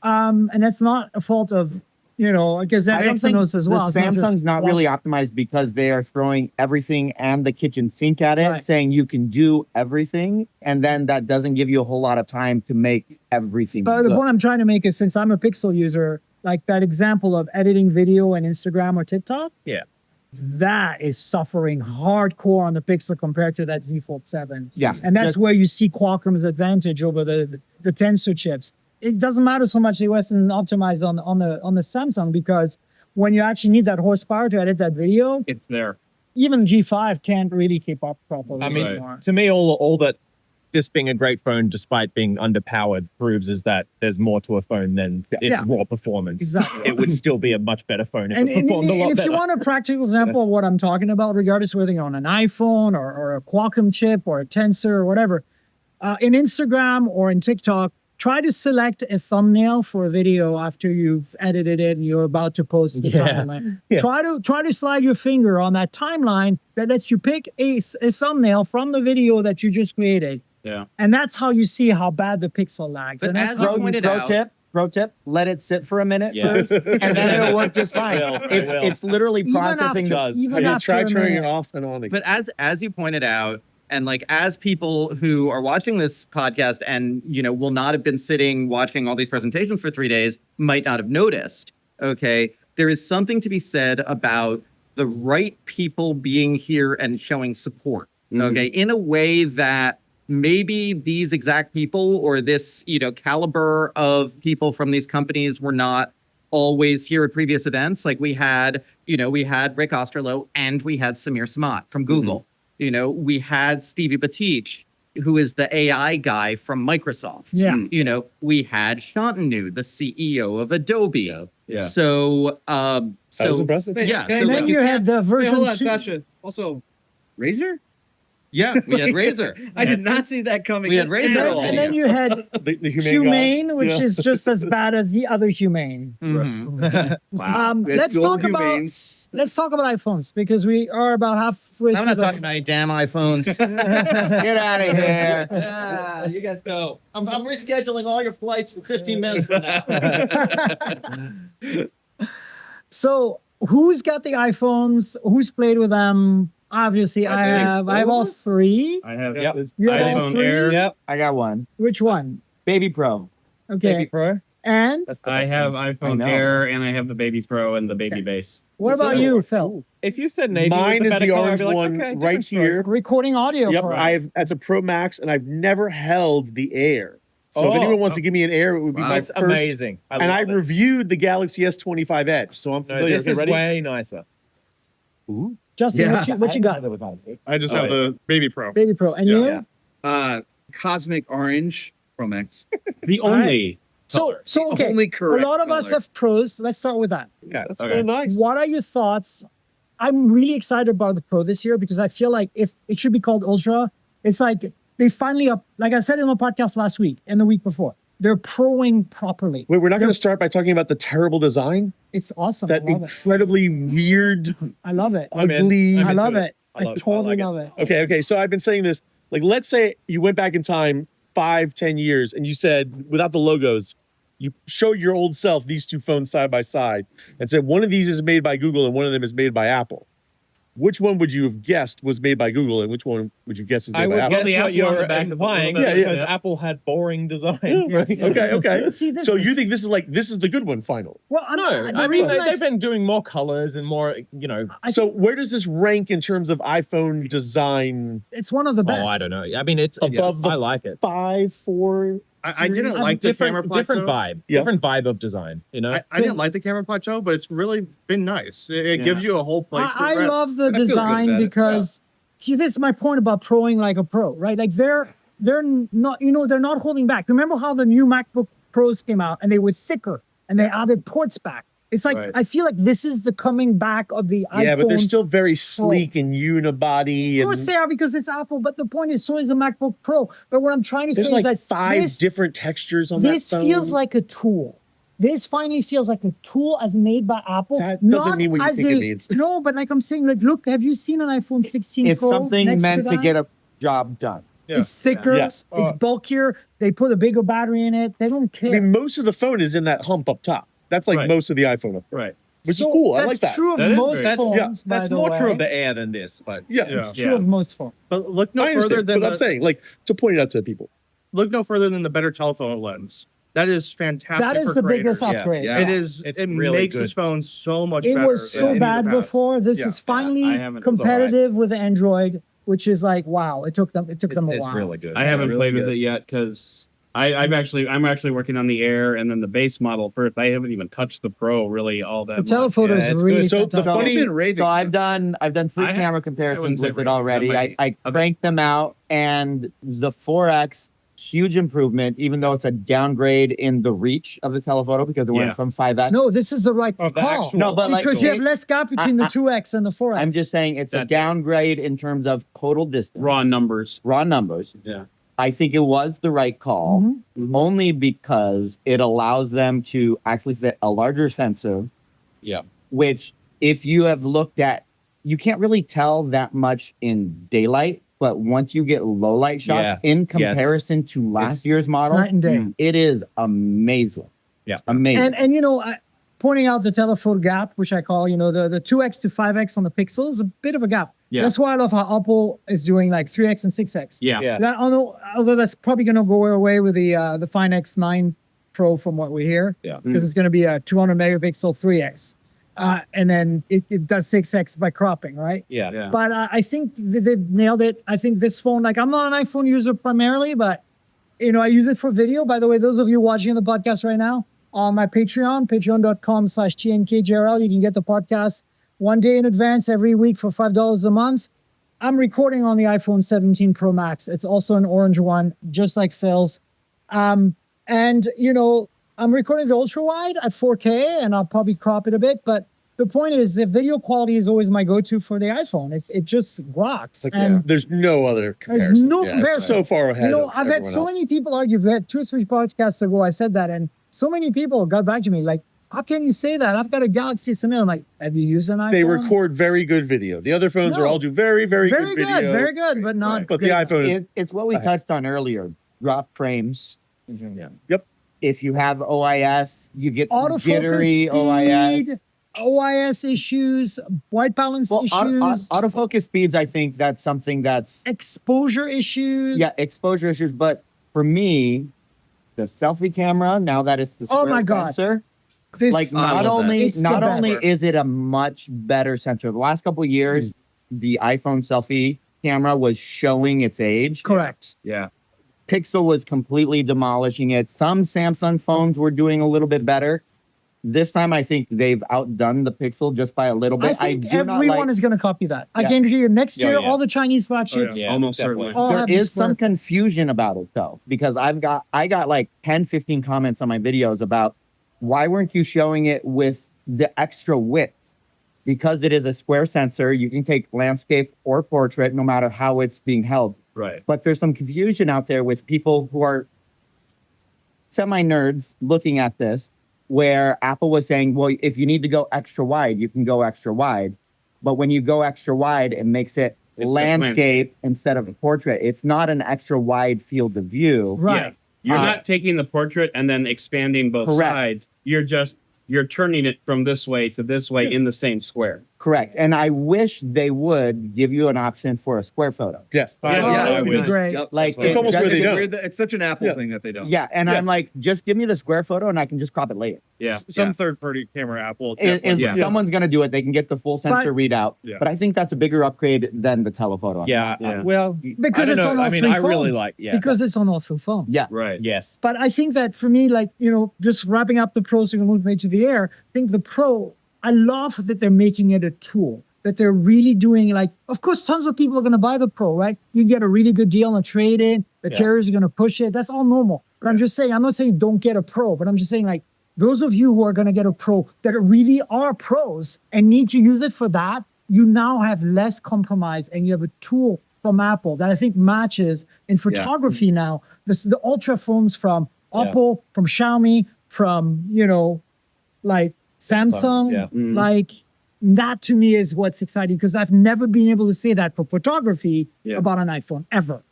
And that's not a fault of, because that I don't think Exynos as well. the It's Samsung's just not one- really optimized because they are throwing everything and the kitchen sink at it, Right. saying you can do everything, and then that doesn't give you a whole lot of time to make everything. But the good. point I'm trying to make is, since I'm a Pixel user, like that example of editing video on Instagram or TikTok, Yeah. that is suffering hardcore on the Pixel compared to that Z Fold 7. Yeah. And that's Just- where you see Qualcomm's advantage over the Tensor chips. It doesn't matter so much the OS isn't optimized on the Samsung, because when you actually need that horsepower to edit that video, It's there. even G5 can't really keep up properly I mean, anymore. to me, all that this being a great phone, despite being underpowered, proves is that there's more to a phone than its Yeah. raw performance. Exactly. It would still be a much better phone if And, it and, performed and a lot if better. you want a practical example of what I'm talking about, regardless of whether you're on an iPhone or a Qualcomm chip or a Tensor or whatever, in Instagram or in TikTok, try to select a thumbnail for a video after you've edited it and you're about to post the timeline. Yeah. Try to slide your finger on that timeline that lets you pick a thumbnail from the video that you just created. Yeah. And that's how you see how bad the pixel lags. But And that's as how you pointed out, Pro tip, let it sit for a minute Yeah. first, and then it'll work just fine. will, it It's will. it's literally even processing after, the even after try a turning minute. it off and on again. but as you pointed out, and like as people who are watching this podcast and will not have been sitting watching all these presentations for 3 days might not have noticed. Okay, there is something to be said about the right people being here and showing support. Okay, in a way that maybe these exact people or this caliber of people from these companies were not always here at previous events. Like we had Rick Osterloh and we had Samir Samat from Google. We had Stevie Batich, who is the AI guy from Microsoft. Yeah. We had Shantanu, the CEO of Adobe. Yeah. So, That was impressive. yeah. Can I So And then like, you had the version hold on, 2. Sasha. Also, Razor? yeah, we had Razor. I did not see that coming. We had Razor And all then, and then you had The Humane, which Yeah. is just as bad as the other Humane. Mhm. wow. Let's talk about iPhones because we are about halfway. I'm through not the- talking about any damn iPhones. Get out of here. You guys go. I'm rescheduling all your flights for 15 minutes from now. So, who's got the iPhones? Who's played with them? Obviously, I have. I have all three. I have You have all iPhone three? Air. Yep. I got one. Which one? Baby Pro. Okay. Baby Pro. And I have I iPhone know. Air, and I have the Baby Pro and the Baby Base. what about you, Phil? If you said navy, Mine was is better the color, I'd orange be like, one okay, right different story. here. Recording audio Yep, for us. that's a Pro Max, and I've never held the Air. So if Oh. anyone wants to give me an Air, it would be Wow. my That's first. amazing. And I love it. reviewed the Galaxy S25 Edge, so I'm No, familiar. this Okay, is ready? way nicer. Justin, Yeah. what you got? I just Oh, have the Baby Pro. Baby Pro. And Yeah. you? Cosmic Orange Pro Max. The only. So okay. Only A correct lot of us color. have pros. Let's start with that. Okay, that's Okay. very nice. What are your thoughts? I'm really excited about the Pro this year because I feel like if it should be called Ultra, it's like they finally up. Like I said in my podcast last week and the week before, they're proing properly. Wait, we're not going to start by talking about the terrible design. It's awesome. That I love it. incredibly weird, I love it. I'm in. ugly. I'm I into love it. I I love it. I totally like it. love it. Okay. So I've been saying this. Like, let's say you went back in time 5-10 years and you said, without the logos, you showed your old self these two phones side by side and said one of these is made by Google and one of them is made by Apple. Which one would you have guessed was made by Google and which one would you guess is made I by would Apple? guess the what Apple on you're the back is a implying little bit- because Yeah. Apple had boring design. Yes. Okay. See, this So is- you think this is the good one final? Well, No, the I mean reason they've been doing more colors and more, So where does this rank in terms of iPhone design? it's one of the best. Oh, I don't know. I mean, it's Above the I like it. 5, 4. I didn't series? like the camera different plateau. vibe, Yeah. different vibe of design. You know, I didn't like the camera plateau, but it's really been nice. It gives you a whole place to I rest. love the I feel good design about it, because see, this is my point about proing like a pro, right? Like they're not, they're not holding back. Remember how the new MacBook Pros came out and they were thicker and they added ports back. It's like Right. I feel like this is the coming back of the iPhone. Yeah, but they're still very sleek and unibody. Of course And they are because it's Apple, but the point is so is a MacBook Pro. But what I'm trying to there's say like is that 5 this, different textures on this that phone. feels like a tool. This finally feels like a tool as made by Apple. That doesn't not mean what you as think it a- means. No, but like I'm saying, like, look, have you seen an iPhone 16 It's Pro? something next meant to that? get a job done. It's thicker. Yes. It's bulkier. They put a bigger battery in it. They don't I care. mean, most of the phone is in that hump up top. That's like Right. most of the iPhone, Right. which So is cool. I that's like that. true of That is most very- phones. by that's the more true way. of the Air than this, but Yeah, Yeah. It's true of most phones. But look no I further understand. than But I'm saying, like, to point it out to people. look no further than the better telephoto lens. That is fantastic. That is for the biggest creators. upgrade. Yeah. It is. It's It really makes good. this phone so much It better. was so than bad the past. before. This Yeah. is finally I haven't- competitive with Android, which is like wow. It took them a it's while. really good. I haven't Really played with good. it yet because I'm actually working on the Air and then the base model first. I haven't even touched the Pro really all that The much. telephoto is it's really good. So the fantastic. funny- Been raving. So I've done 3 I- camera I comparisons wouldn't say with it raving. already. That might I cranked them out, and the 4X huge improvement, even though it's a downgrade in the reach of the telephoto because it Yeah. went from 5X. No, this is the right Oh, the call. actual- No, but like because you have it- less gap between the I- 2X and the 4X. I'm just saying it's a That's- downgrade in terms of total distance, Raw numbers. raw numbers. Yeah. I think it was the right call, Mhm. only because it allows them to actually fit a larger sensor. Yeah. Which, if you have looked at, you can't really tell that much in daylight, but once you get low light shots in comparison to last year's It's model, night and day. it is amazing. Yeah. Amazing. And pointing out the telephoto gap, which I call, the 2X to 5X on the Pixel is a bit of a gap. Yeah. That's why I love how Apple is doing like 3X and 6X. Yeah. Yeah. That, although that's probably going to go away with the Find X9 Pro from what we hear. Yeah. Because it's going to be a 200 megapixel 3X. And then it does 6X by cropping, right? Yeah. Yeah. But I think they've nailed it. I think this phone, like I'm not an iPhone user primarily, but I use it for video. By the way, those of you watching the podcast right now, on my Patreon, patreon.com/TNKJRL, you can get the podcast one day in advance every week for $5 a month. I'm recording on the iPhone 17 Pro Max. It's also an orange one, just like Phil's. And I'm recording the ultra wide at 4K, and I'll probably crop it a bit. But the point is, the video quality is always my go-to for the iPhone. It just rocks. Like, and there's no other comparison. there's no Yeah, comparison. It's so far ahead. You know, of I've had everyone so else. many people argue. We had 2 or 3 podcasts ago, I said that, and so many people got back to me like, how can you say that? I've got a Galaxy S9. I'm like, have you used an iPhone? They record very good video. The other phones are all do very, very, very good video. very good, but not. But the great. iPhone is It's what we touched on earlier. Drop frames. Yeah. Yep. If you have OIS, you get some Autofocus jittery speed, OIS. OIS issues, white balance Well, issues, autofocus speeds, I think that's something that's exposure issues. yeah, exposure issues. But for me, the selfie camera, now that it's the Oh square my God. sensor, This, like I not love that. only It's the not best. only is it a much better sensor. The last couple of years, the iPhone selfie camera was showing its age. correct. Yeah. Pixel was completely demolishing it. Some Samsung phones were doing a little bit better. This time, I think they've outdone the Pixel just by a little bit. I think do not everyone like- is going to copy that. I Yeah. guarantee you, next Yeah, year, yeah. all the Chinese flagships. Yeah, Almost definitely. certainly. all There have this is some square- confusion about it though, because I got like 10, 15 comments on my videos about why weren't you showing it with the extra width? Because it is a square sensor, you can take landscape or portrait no matter how it's being held. Right. But there's some confusion out there with people who are semi-nerds looking at this, where Apple was saying, well, if you need to go extra wide, you can go extra wide. But when you go extra wide, it makes it It's landscape instead of a portrait. It's not an extra wide field of view. Right. You're Uh, not taking the portrait and then expanding both Correct. sides. You're turning it from this way to this way in the same square. Correct. And I wish they would give you an option for a square photo. yes. Oh, Yeah, that I would be wish. great. Yep. Like It's almost where they don't. It's such an Apple Yeah. thing that they don't. Yeah, and Yeah. I'm like, just give me the square photo and I can just crop it later. Yeah. Some third-party camera Apple. If definitely- Yeah. someone's gonna do it, they can get the full sensor readout. Yeah. But I think that's a bigger upgrade than the telephoto. Yeah. Yeah. Well, Because I it's don't on know. all I mean, three I really phones. like. Yeah. Because it's on all 3 phones. Yeah. Right. Yes. But I think that for me, like, you know, just wrapping up the Pro so we can move into the Air, I think the Pro, I love that they're making it a tool, that they're really doing like, of course, tons of people are going to buy the Pro, right? You get a really good deal on a trade-in, the carriers are going to push it. That's all normal. But I'm just saying, I'm not saying don't get a Pro, but I'm just saying like, those of you who are going to get a Pro that really are pros and need to use it for that, you now have less compromise and you have a tool from Apple that I think matches in photography now. The Ultra phones from Oppo, from Xiaomi, from, you know, like Samsung, Yeah. like that to me is what's exciting because I've never been able to say that for photography about an iPhone ever.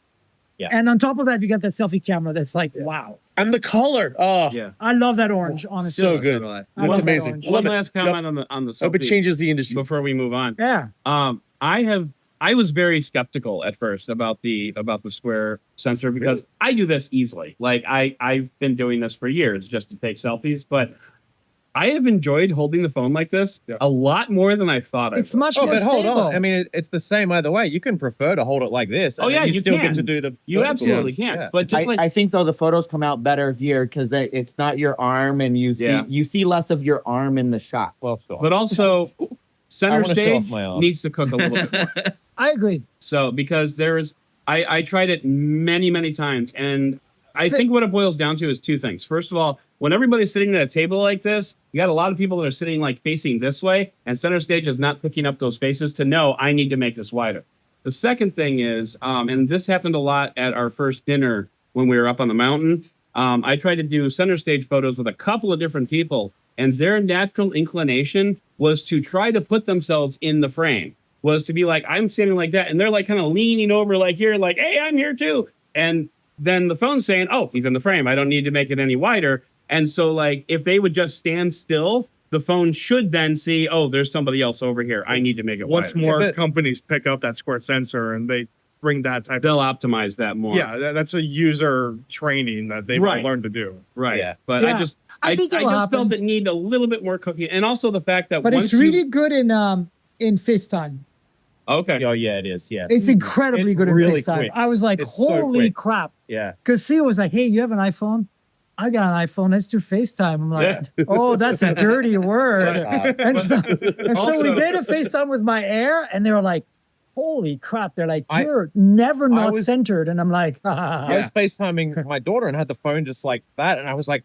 Yeah. And on top of that, you got that selfie camera that's like, wow. And the color. Oh, Yeah. I love that orange, honestly. so good. do I. I That's love that amazing. orange. Love One it. last comment on the Hope it selfie changes the industry. before we move on. Yeah. I was very skeptical at first about the square sensor because I do this easily. Like I've been doing this for years just to take selfies, but I have enjoyed holding the phone like this a lot more than I thought I It's would. much Oh, more but hold stable. on. I mean, it's the same either way. You can prefer to hold it like this. Oh, and yeah, then you you still can. get to do the. You vertical absolutely ones. can. Yeah. But just I think though the photos come out better here because it's not your arm and you see less of your arm in the shot. Well, sure. but also center wanna show stage off my arm. needs to cook a little bit more. I agree. So because I tried it many times, and I think what it boils down to is two things. First of all, when everybody's sitting at a table like this, you got a lot of people that are sitting like facing this way, and center stage is not picking up those faces to know I need to make this wider. The second thing is, and this happened a lot at our first dinner when we were up on the mountain. I tried to do center stage photos with a couple of different people, and their natural inclination was to try to put themselves in the frame. Was to be like, I'm standing like that, and they're like kind of leaning over like here, like, hey, I'm here too. And then the phone's saying, oh, he's in the frame. I don't need to make it any wider. And so like, if they would just stand still, the phone should then see, oh, there's somebody else over here. I need to make it Once wider. more companies pick up that square sensor and they bring that type They'll optimize that more. yeah, that's a user training that they've Right. learned to do. Right. Yeah. But Yeah. I just I think it'll just felt happen. it needed a little bit more cooking. And also the fact that But once it's really good in FaceTime. Okay. Oh yeah, it is. Yeah. It's incredibly It's good in really FaceTime. quick. I was like, It's so holy quick. crap. Yeah. Because Sia was like, hey, you have an iPhone? I got an iPhone. Let's do FaceTime. I'm like, oh, that's a dirty word. And so we Also- did a FaceTime with my Air, and they were like, holy crap. They're like, I- you're never I not was- centered. And I'm like, I was FaceTiming my daughter and had the phone just like that, and I was like,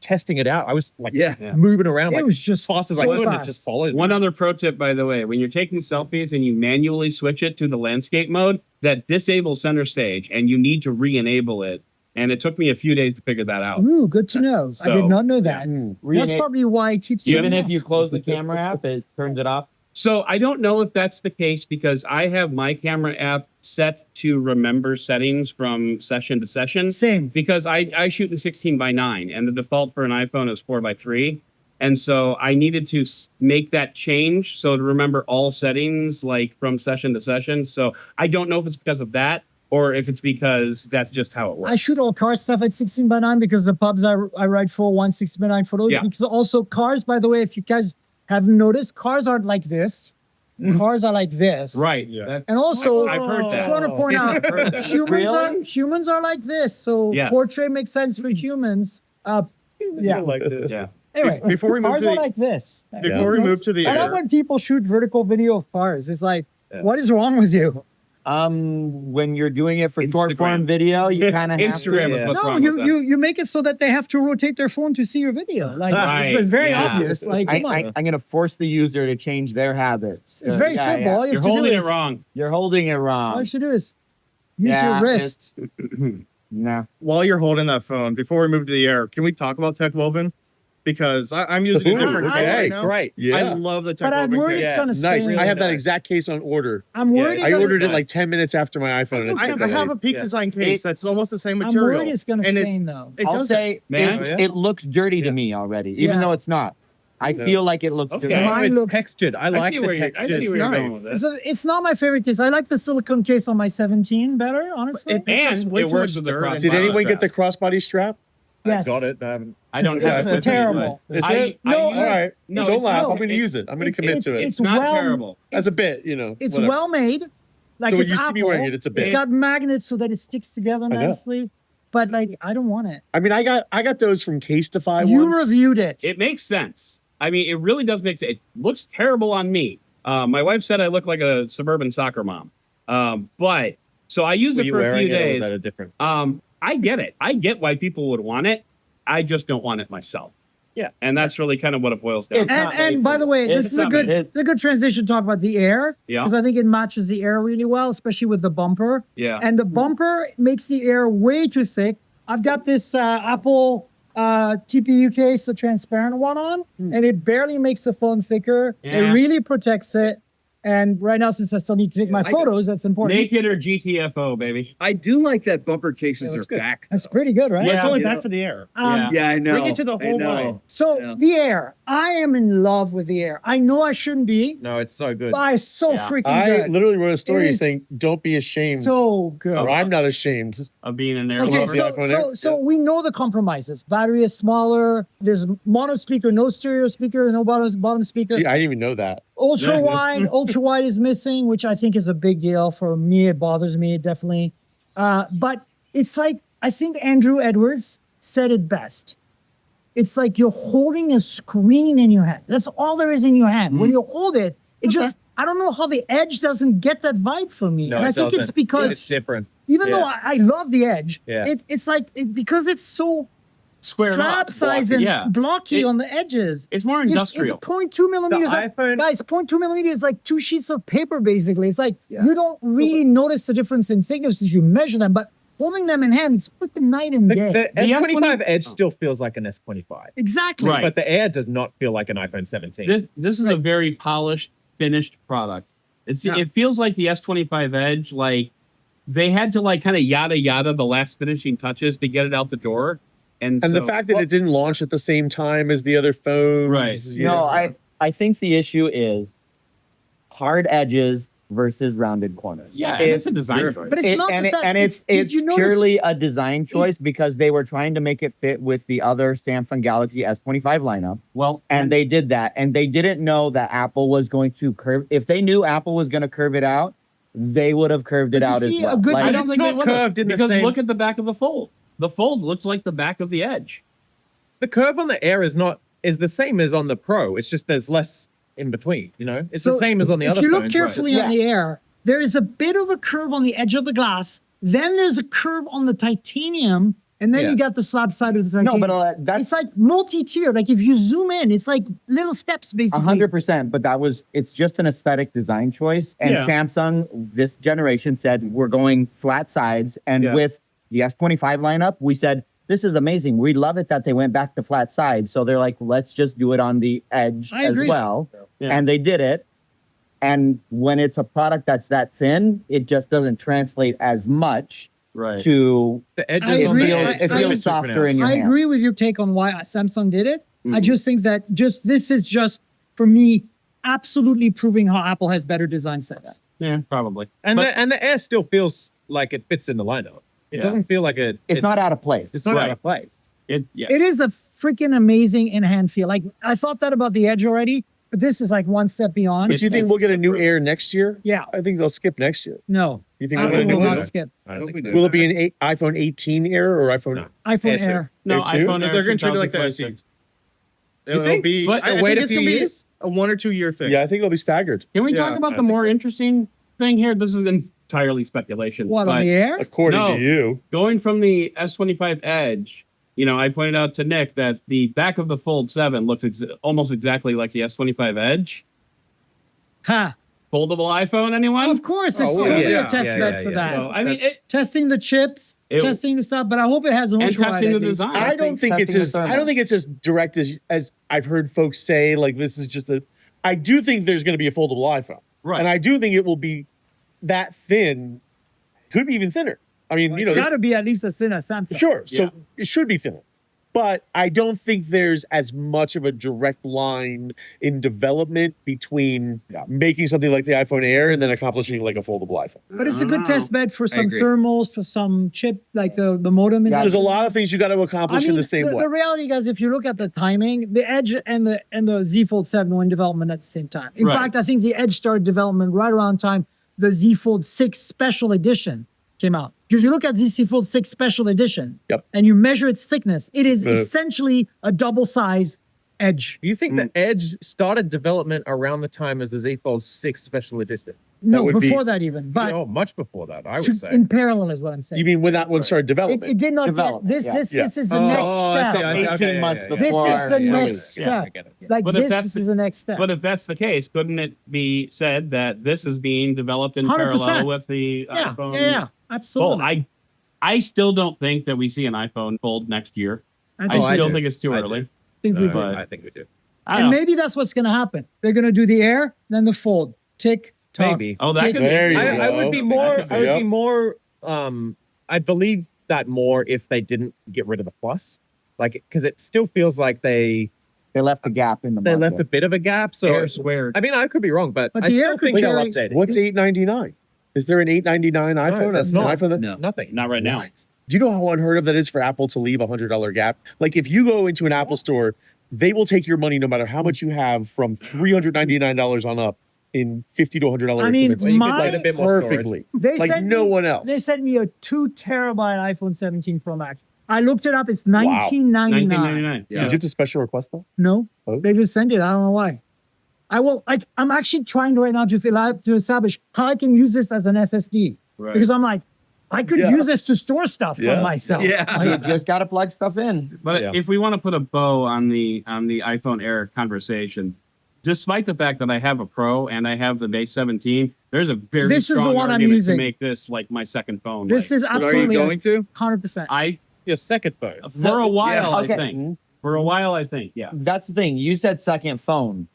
testing it out. I was like Yeah. moving around It like was just as fast as I so could, and it fast. just followed. One other pro tip, by the way, when you're taking selfies and you manually switch it to the landscape mode, that disables center stage, and you need to re-enable it. And it took me a few days to figure that out. Ooh, good to know. I did So, not know that. That's probably why it keeps Even turning if off. you close the camera app, it turns it off. So I don't know if that's the case because I have my camera app set to remember settings from session to session. Same. Because I shoot in 16:9 and the default for an iPhone is 4:3. And so I needed to make that change so to remember all settings like from session to session. So I don't know if it's because of that or if it's because that's just how it works. I shoot all car stuff at 16:9 because the pubs I ride for want 16:9 photos. Yeah. Because also cars, by the way, if you guys haven't noticed, cars aren't like this. Cars are like this. Right. Yeah. And also, I've heard that. just want to point out, humans are like this. So Yes. portrait makes sense for humans. Yeah. like this. Yeah. Anyway, Before we move cars to are the- like this. Before we move to the I love air, when people shoot vertical video of cars. It's like, what is wrong with you? When you're doing it for short Instagram. form video, you kind of have Instagram to. is what's No, wrong with that. you make it so that they have to rotate their phone to see your video. Like Right, it's very yeah. obvious. Like, come on. I'm going to force the user to change their habits. It's very simple. All you You're have to holding do it is, wrong. You're holding it all wrong. you should do is use Yeah, your wrist. No. while you're holding that phone, before we move to the air, can we talk about Tech Woven? Because I'm using a different case right now. Great. Yeah. I love the Tech But I'm Woven worried case. it's gonna stay. Nice. I have that nice. exact case on order. I'm worried. I it's ordered it gonna- like 10 minutes after my iPhone. And it's I have a Peak Design case that's almost the same I'm material. worried it's gonna and stain though. It I'll does say Man. it looks dirty to me already, even Yeah. though it's not. I feel like it looks Okay. dirty. Mine It's looks- textured. I I like see the where you're, texture. I see It's where you're nice. going with this. It's not my favorite case. I like the silicone case on my 17 better, honestly. It picks up And way it too works much with the dirt cross- and Did Wow. anyone strap. get the crossbody strap? yes. Got it. I don't have It's it with me, terrible. Is I- it? I- No, All right. No, Don't it's- laugh. no, I'm going to it's- use it. I'm going to commit to it. It's not well- terrible. As a bit, you know. It's whatever. well made. Like So when it's you see me Apple. wearing it, it's a bit. It's got magnets so that it sticks together know. nicely. But like, I don't want it. I mean, I got those from Casetify You once. reviewed it. It makes sense. I mean, it really does make sense. It looks terrible on me. My wife said I look like a suburban soccer mom. But so I used Were it you for a wearing few it or days. was that a different? I get it. I get why people would want it. I just don't want it myself. Yeah. And that's really kind of what it boils down to. And by the way, this is a good transition to talk about the air. Yeah. Because I think it matches the air really well, especially with the bumper. Yeah. And the bumper makes the air way too thick. I've got this Apple TPU case, the transparent one on, and it barely makes the phone thicker. It Yeah. really protects it. And right now, since I still need to take my photos, that's important. Naked or GTFO, baby. I do like that bumper cases are back. That's pretty good, right? Well, it's only Yeah. back for the air. Yeah. Yeah, I know. Bring it to the I whole know. line. So Yeah. the air, I am in love with the air. I know I shouldn't be, No, it's so good. but it's so freaking I good. literally wrote a story It is saying, "Don't be ashamed." So good. or I'm not ashamed. Of being an air Okay, love the lover. iPhone Air. so we know the compromises. Battery is smaller. There's mono speaker, no stereo speaker, no bottom speaker. Gee, I didn't even know that. Ultra wide is missing, which I think is a big deal for me. It bothers me definitely. But it's like I think Andrew Edwards said it best. It's like you're holding a screen in your hand. That's all there is in your hand. When you hold it, it just I don't know how the Edge doesn't get that vibe from me. No, and I it think it's doesn't. because It's different. even though Yeah. I love the Edge, Yeah. it's like because it's so Squared slab up. size Blocky, and yeah. blocky It- on the edges. It's more It's industrial. 0.2 millimeters. The iPhone- Guys, 0.2 millimeters is like 2 sheets of paper, basically. It's like you don't really notice the difference in thickness as you measure them, but holding them in hand, it's freaking night and day. The The S25 S20 Edge still feels like an S25, Exactly. Right. but the Air does not feel like an iPhone 17. This is a very polished, finished product. It feels like the S25 Edge, like they had to like kind of yada the last finishing touches to get it out the door. And And the so- fact that it didn't launch at the same time as the other phones. Right. you No, know. I think the issue is hard edges versus rounded corners. yeah, It- it's a design choice. But it's not and just that. it's did you notice- purely a design choice because they were trying to make it fit with the other Samsung Galaxy S25 lineup. Well, And they did that. And they didn't know that Apple was going to curve. If they knew Apple was going to curve it out, they would have curved it But you out as see, a well. good I It's don't think not they would have, curved in the because same- look at the back of the Fold. The Fold looks like the back of the Edge. The curve on the Air is the same as on the Pro. It's just there's less in between. You know, it's the So same as on the other If you look phones. carefully Right. on the Air, there is a bit of a curve on the edge of the glass. Then there's a curve on the titanium And then Yeah. you got the slab side of the No, titanium. but that's It's like multi-tier. Like if you zoom in, it's like little steps basically. 100%. But it's just an aesthetic design choice. And Yeah. Samsung this generation said we're going flat sides. And Yeah. with the S25 lineup, we said this is amazing. We love it that they went back to flat sides. So they're like, let's just do it on the edge I as agree. well. Yeah. And they did it. And when it's a product that's that thin, it just doesn't translate as much Right. to The edges I on agree. the I- edge it I- feels softer in your I hand. agree with your take on why Samsung did it. I Mhm. just think that this is just, for me, absolutely proving how Apple has better design sense. Yeah, probably. And But- the Air still feels like it fits in the lineup. It Yeah. doesn't feel like It's not out of place. It's not out Right. of place. Yeah. It is a freaking amazing in-hand feel. Like I thought that about the Edge already, but this is like one step beyond. But do you think we'll get a new Air next year? Yeah. I think they'll skip next year. No, You think we'll get Apple a new will one? not skip. I don't think Will it be an iPhone 18 Air or iPhone? No. iPhone Air Air. No, Air two? iPhone Air They're going to treat it like the 2026. SE. It'll think? be. But I wait think a it's few going to be years? a 1 or 2 year thing. Yeah, I think it'll be staggered. Can we Yeah, talk about I the think more interesting thing here? This is entirely speculation. What, on but the Air? According No. to you. going from the S25 Edge, I pointed out to Nick that the back of the Fold 7 looks almost exactly like the S25 Edge. Ha! Foldable iPhone, anyone? Of course, it's Oh, still yeah, a test yeah, bed yeah, for yeah. that. So, I mean, That's- Testing the chips, It- testing the stuff, but I hope it has an and ultra testing the at least. design. I don't think it's testing as the thermal. I don't think it's as direct as I've heard folks say. Like this is just a. I do think there's going to be a foldable iPhone, Right. and I do think it will be that thin. Could be even thinner. I mean, It's this- got to be at least as thin as Samsung. sure. So Yeah. it should be thinner, but I don't think there's as much of a direct line in development between making something like the iPhone Air and then accomplishing like a foldable iPhone. But it's a good test bed for some agree. thermals, for some chip, like the modem. And There's a lot of things you got to accomplish in the same way. The reality, guys, if you look at the timing, the Edge and the Z Fold 7 were in development at the same time. In Right. fact, I think the Edge started development right around time the Z Fold 6 Special Edition came out. Because you look at the Z Fold 6 Special Edition, Yep. and you measure its thickness, it is The- essentially a double size Edge. Do you think the Edge started development around the time as the Z Fold 6 Special Edition? No, would be- before that even, but Much before that, I would say. in parallel is what I'm saying. You mean when that one started it, development? it did not Develop, get, this yeah. this Yeah. this is the next step. 18 months This before. is the Yeah, next yeah, step. I get it. Like But if this that's is the next step. But if that's the case, couldn't it be said that this is being developed in 100%. parallel with the yeah, iPhone? yeah, absolutely. Fold? I still don't think that we see an iPhone Fold next year. I think, still do. think it's too I early. do. think we do. but- I think we do. I And don't know. maybe that's what's going to happen. They're going to do the Air, then the Fold. Tick, tock. Maybe. Oh, that could There be. you I would be go. more. That could I would Yep. be more. I believe that more if they didn't get rid of the Plus, like because it still feels like they left a gap in the market. left a bit of a gap. So Air squared. I mean, I could be wrong, but But I the Air still could think they'll carry- update it. What's $899? Is there an $899 iPhone? that's An not. iPhone that- No. Nothing. Not right now. What? Do you know how unheard of that is for Apple to leave a $100 gap? Like if you go into an Apple store, they will take your money no matter how much you have from $399 on up in $50 to $100 I mean, increments. Well, you could my- get a bit more storage. Perfectly. They Like sent no me- one else. They sent me a 2 terabyte iPhone 17 Pro Max. I looked it up. It's $19.99. 1999. Yeah. Did you have to special request though? No, Oh. they just sent it. I don't know why. I will. I'm actually trying right now to establish how I can use this as an SSD Right. because I'm like, I could Yeah. use this to store stuff Yeah. for myself. Yeah. You just got to plug stuff in. But Yeah. if we want to put a bow on the iPhone Air conversation, despite the fact that I have a Pro and I have the base 17, there's a very This is the strong one I'm argument using. to make this like my second phone. This Like, is But are you absolutely going to? 100%. Your second phone. for a while, okay. I think. For a while, I think. Yeah. That's the thing. You said second phone.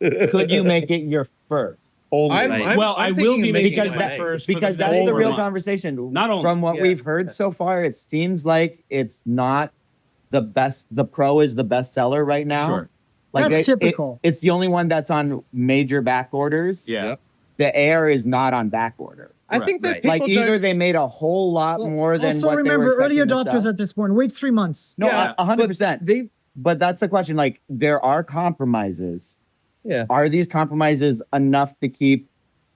Could you make it your first? Only. Well, I will be making Because it that- my first for Because the that's next the 4 real months. conversation. Not only- From what yeah. we've heard so far, it seems like it's not the best. The Pro is the best seller right now. Sure. That's typical. It's the only one that's on major back orders. Yeah. Yep. The Air is not on back order. I think that Right. people Like don't- either they made a whole lot more than also what they remember, were early expecting to adopters sell. at this point. Wait 3 months. No, Yeah, 100%. But that's the question. Like, there are compromises. Yeah. Are these compromises enough to keep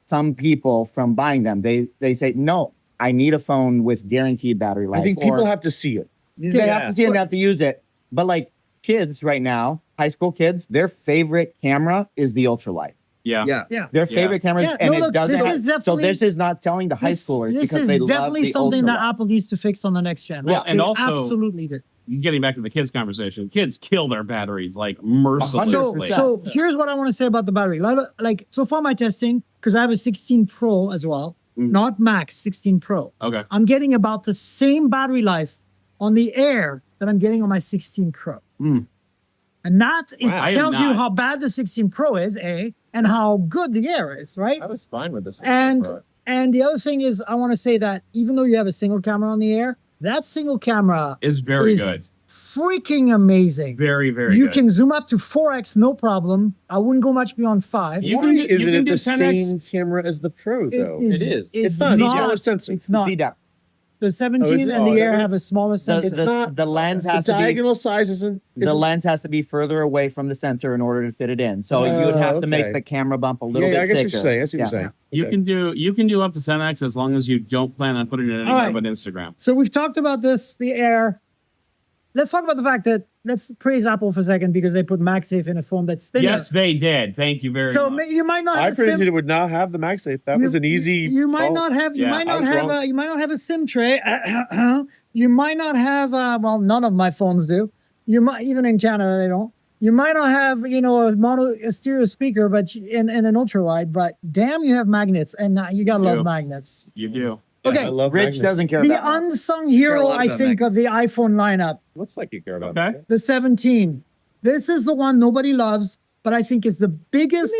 some people from buying them? They say, no, I need a phone with guaranteed battery life. I think or people have to see it. they have to see it and they have to use it. But like kids right now, high school kids, their favorite camera is the ultralight. Yeah. Yeah. Their favorite cameras, Yeah, and no, it look, doesn't. this have- is so definitely- this is not selling to high This schoolers is because they love definitely the something that ultra. Apple needs to fix on the next gen. Well, and They also- absolutely did. Getting back to the kids conversation, kids kill their batteries like mercilessly. So, 100%. so here's what I want to say about the battery. Like so far, my testing, because I have a 16 Pro as well, not Max, 16 Pro. Okay. I'm getting about the same battery life on the Air that I'm getting on my 16 Pro. And that it Wow, I am tells you not. how bad the 16 Pro is, and how good the Air is, right? I was fine with this. And the other thing is, I want to say that even though you have a single camera on the Air, that single camera Is very is good. freaking amazing. Very, very You good. can zoom up to 4x, no problem. I wouldn't go much beyond 5. You Why can do- isn't you it can the do 10x. same camera as the Pro, though? It is. It's not. It's smaller sensor. It's not. Z-depth. The 17 is it? and Oh, the is Air it? have a smaller sensor. It's not- The lens The has to be. diagonal size isn't. The lens has to be further away from the sensor in order to fit it in. So you would have to make okay. the camera bump a little Yeah, bit I get what thicker. you're saying. I see what you're saying. You Okay. can do up to 10x as long as you don't plan on putting it anywhere right. but Instagram. So we've talked about this, the Air. Let's talk about the fact that let's praise Apple for a second because they put MagSafe in a phone that's thinner. Yes, they did. Thank you very So much. you might not I have a predicted SIM. it would not have the MagSafe. That was an easy. You might call. not have. You Yeah, might I not was have. wrong. You might not have a SIM tray. You might not have. Well, none of my phones do. You might even in Canada they don't. You might not have, a stereo speaker, but and an ultra wide. But damn, you have magnets, and you gotta love do. magnets. You do. Okay, I love Rich magnets. doesn't care the about that. unsung hero, lot I about think, of the iPhone lineup, Looks like you care about Okay. it. the 17. This is the one nobody loves, but I think is the biggest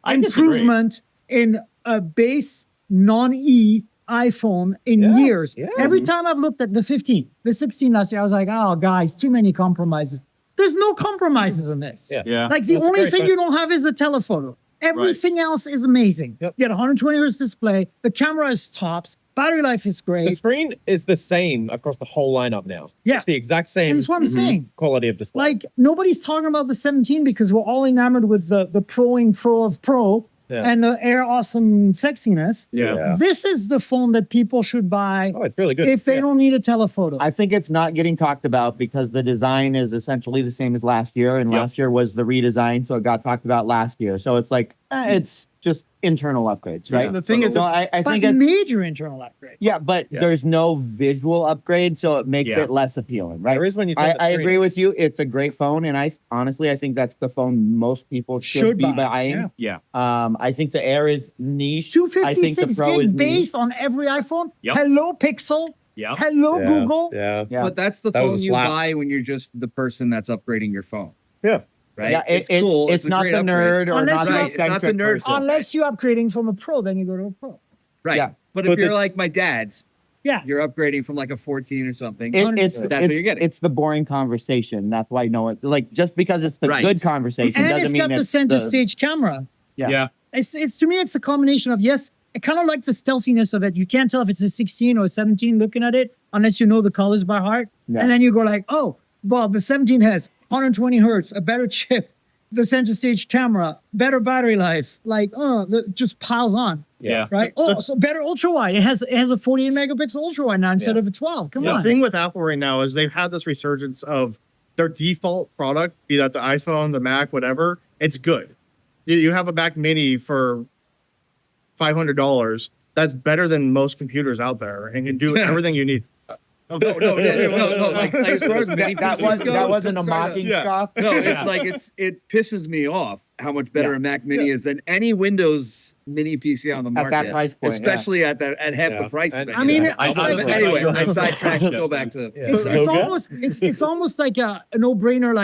I disagree. improvement in a base non-E iPhone in years. yeah. Every time I've looked at the 15, the 16 last year, I was like, oh, guys, too many compromises. There's no compromises in this. Yeah. Yeah. Like the That's a only great thing point. you don't have is the telephoto. Everything else is amazing. Yep. You get 120 hertz display. The camera is tops. Battery life is The great. screen is the same across the whole lineup now. Yeah. It's the exact same And that's what I'm saying. quality of display. Like nobody's talking about the 17 because we're all enamored with the Proing Pro of Pro Yeah. and the Air awesome sexiness. Yeah. This is the phone that people should buy Oh, it's really good. if they Yeah. don't need a telephoto. I think it's not getting talked about because the design is essentially the same as last year, and Yep. last year was the redesign, so it got talked about last year. So it's like it's just internal upgrades, right? The thing is, So it's- I but think it's major internal upgrade. yeah, but there's no visual upgrade, so it makes Yeah. it less appealing, right? There is when you turn I, the I screen. agree with you. It's a great phone, and I honestly I think that's the phone most people should be buy, buying. Yeah. I think the Air is niche. I think 256 the Pro gig is based niche. on every iPhone. Yep. Hello Pixel. Yeah. Hello Yeah, Google. Yeah. Yeah. But that's the That was phone a you slap. buy when you're just the person that's upgrading your phone. Yeah. Right? Yeah, it's cool. It's a not great the upgrade. nerd or Unless not you- the Right, it's not the eccentric nerd person. phone. Unless you're upgrading from a Pro, then you go to a Pro. Right. Yeah. But But if you're the- like my dad's, Yeah. you're upgrading from like a 14 or something. It's That's what you're getting. It's the boring conversation. That's why I know it. Like just because it's the Right. good conversation And doesn't it's mean got the it's center the, stage camera. Yeah. Yeah. It's to me, it's a combination of yes, I kind of like the stealthiness of it. You can't tell if it's a 16 or a 17 looking at it unless you know the colors by heart. Yeah. And then you go like, oh, well, the 17 has 120 hertz, a better chip, the center stage camera, better battery life. Like, it just piles on, Yeah. right? Oh, so better ultra wide. It has a 48 megapixel ultra wide now instead Yeah. of a 12. Come the on. thing with Apple right now is they've had this resurgence of their default product, be that the iPhone, the Mac, whatever. It's good. You have a Mac Mini for $500. That's better than most computers out there, and can do everything you need. No. Like as far as mini that PCs was go, that wasn't a sorry to- mocking yeah. scoff. No, Yeah. it pisses me off how much better Yeah. a Mac Mini is than any Windows Mini PC on the At market. that price point, yeah. especially at half Yeah. the price. And- of it. I mean, Yeah. it's like- Anyway, I You're- sidetracked. Go back to It's Okay. almost like a no-brainer,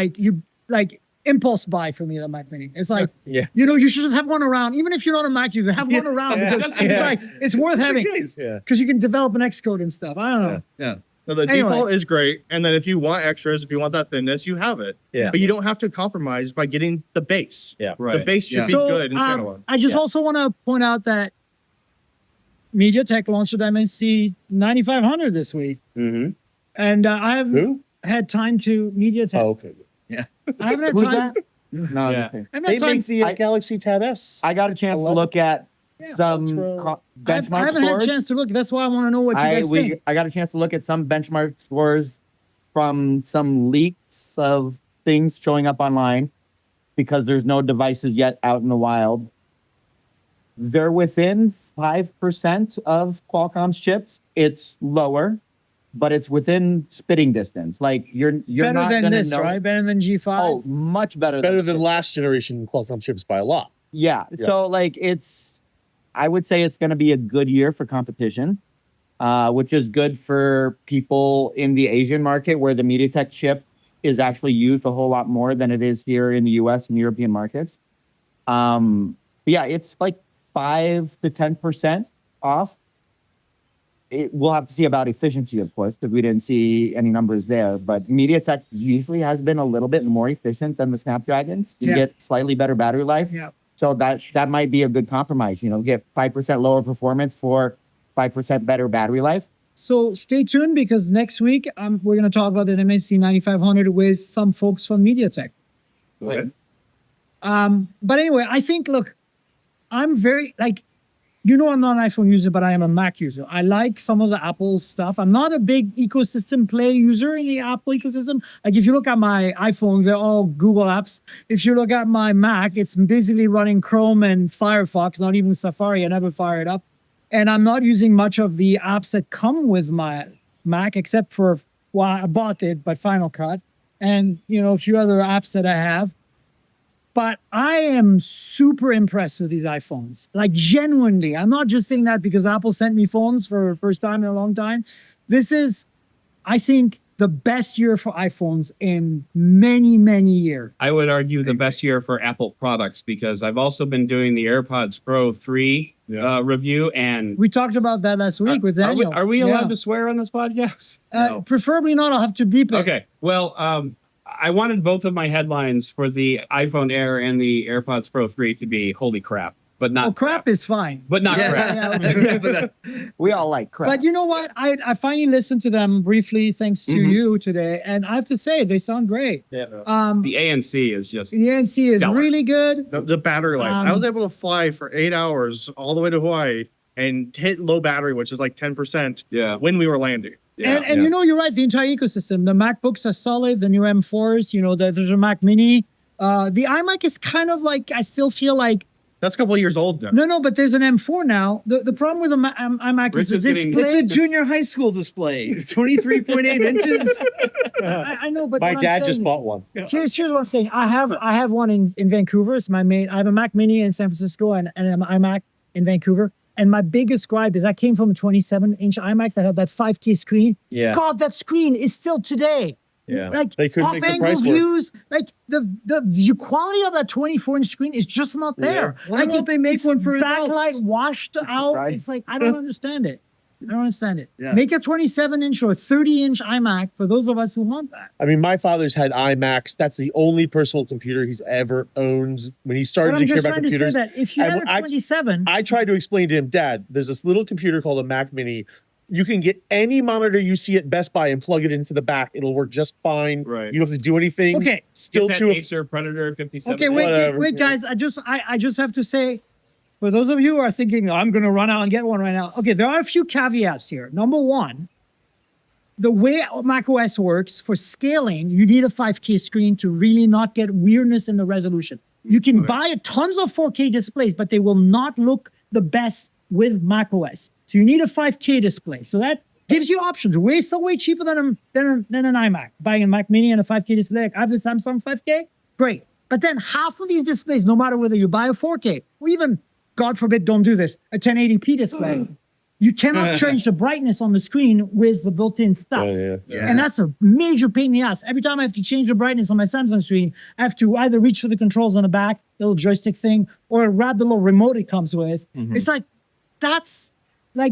like impulse buy for me, the Mac Mini. It's like, Yeah. you should just have one around. Even if you're not a Mac user, have one around Yeah. because it's Yeah. like, it's worth having Yeah. because you can develop an Xcode and stuff. I don't know. yeah. So the Anyway. default is great, and then if you want extras, if you want that thinness, you have it. Yeah. But you don't have to compromise by getting the base. Yeah. The Right. base should Yeah. be So good in standalone. I just also want to point out that MediaTek launched the Dimensity 9500 this week. Mm-hmm. And I haven't Who? had time to MediaTek. Oh, okay. I haven't had Who's time. that? No, Yeah. okay. I haven't They had time. make the I- Galaxy Tab S. I got a chance to 11. look at Yeah. some Ultra. I benchmark haven't had a scores. chance to look. That's why I want to know what you guys think. I got a chance to look at some benchmark scores from some leaks of things showing up online because there's no devices yet out in the wild. they're within 5% of Qualcomm's chips. It's lower, but it's within spitting distance. Like you're Better not than gonna this, know. right? Better than G5. Oh, much better. Better than last generation Qualcomm chips by a lot. Yeah. So like I would say it's going to be a good year for competition, which is good for people in the Asian market where the MediaTek chip is actually used a whole lot more than it is here in the US and European markets. Yeah, it's like 5 to 10% off. We'll have to see about efficiency, of course, because we didn't see any numbers there. But MediaTek usually has been a little bit more efficient than the Snapdragons. You get slightly better battery life. Yeah. So that might be a good compromise. Get 5% lower performance for 5% better battery life. So stay tuned because next week we're going to talk about the MSC 9500 with some folks from MediaTek. Okay. But anyway, I think, look, I'm very, I'm not an iPhone user, but I am a Mac user. I like some of the Apple stuff. I'm not a big ecosystem play user in the Apple ecosystem. Like if you look at my iPhone, they're all Google apps. If you look at my Mac, it's basically running Chrome and Firefox, not even Safari. I never fire it up. And I'm not using much of the apps that come with my Mac, except for, I bought it, but Final Cut. And, a few other apps that I have. But I am super impressed with these iPhones. Like genuinely. I'm not just saying that because Apple sent me phones for the first time in a long time. This is, I think, the best year for iPhones in many, many years. I would argue the best year for Apple products because I've also been doing the AirPods Pro 3 review. And we talked about that last week with Daniel. Are we allowed to swear on this podcast? No. Preferably not. I'll have to beep it. Okay. Well, I wanted both of my headlines for the iPhone Air and the AirPods Pro 3 to be holy crap, but not crap is fine. But not crap. We all like crap. But you know what? I finally listened to them briefly thanks to you today, and I have to say they sound great. Yeah. The ANC is just the ANC is really good. The battery life. I was able to fly for 8 hours all the way to Hawaii and hit low battery, which is like 10% when we were landing. Yeah, and you're right. The entire ecosystem. The MacBooks are solid. The new M4s. There's a Mac Mini. The iMac is kind of like I still feel like that's a couple of years old now. No, but there's an M4 now. The problem with the iMac is the display. It's a junior high school display. It's 23.8 inches. I know, but my dad just bought one. Here's what I'm saying. I have one in Vancouver. It's my main. I have a Mac Mini in San Francisco and an iMac in Vancouver. And my biggest gripe is I came from a 27-inch iMac that had that 5K screen. Yeah. God, that screen is still today. Yeah. Like they couldn't make the price views, like the view quality of that 24-inch screen is just not there. Yeah. Why don't they make one for backlight washed out? Right. It's like I don't understand it. Yeah. Make a 27-inch or 30-inch iMac for those of us who want that. I mean, my father's had iMacs. That's the only personal computer he's ever owned. When he started to care about computers, to say that if you had a 27, I tried to explain to him, Dad, there's this little computer called a Mac Mini. You can get any monitor you see at Best Buy and plug it into the back. It'll work just fine. Right. You don't have to do anything. Okay. Still Get that too. Acer Predator 57. Okay, wait, guys. I just have to say, for those of you who are thinking, I'm going to run out and get one right now. Okay, there are a few caveats here. Number one, the way macOS works for scaling, you need a 5K screen to really not get weirdness in the resolution. You can buy tons of 4K displays, but they will not look the best with macOS. So you need a 5K display. So that gives you options. Still way cheaper than an iMac. Buying a Mac Mini and a 5K display. Like I have the Samsung 5K, great. But then half of these displays, no matter whether you buy a 4K or even, God forbid, don't do this, a 1080p display, you cannot change the brightness on the screen with the built-in stuff. And that's a major pain in the ass. Every time I have to change the brightness on my Samsung screen, I have to either reach for the controls on the back, the little joystick thing, or grab the little remote it comes with. It's like,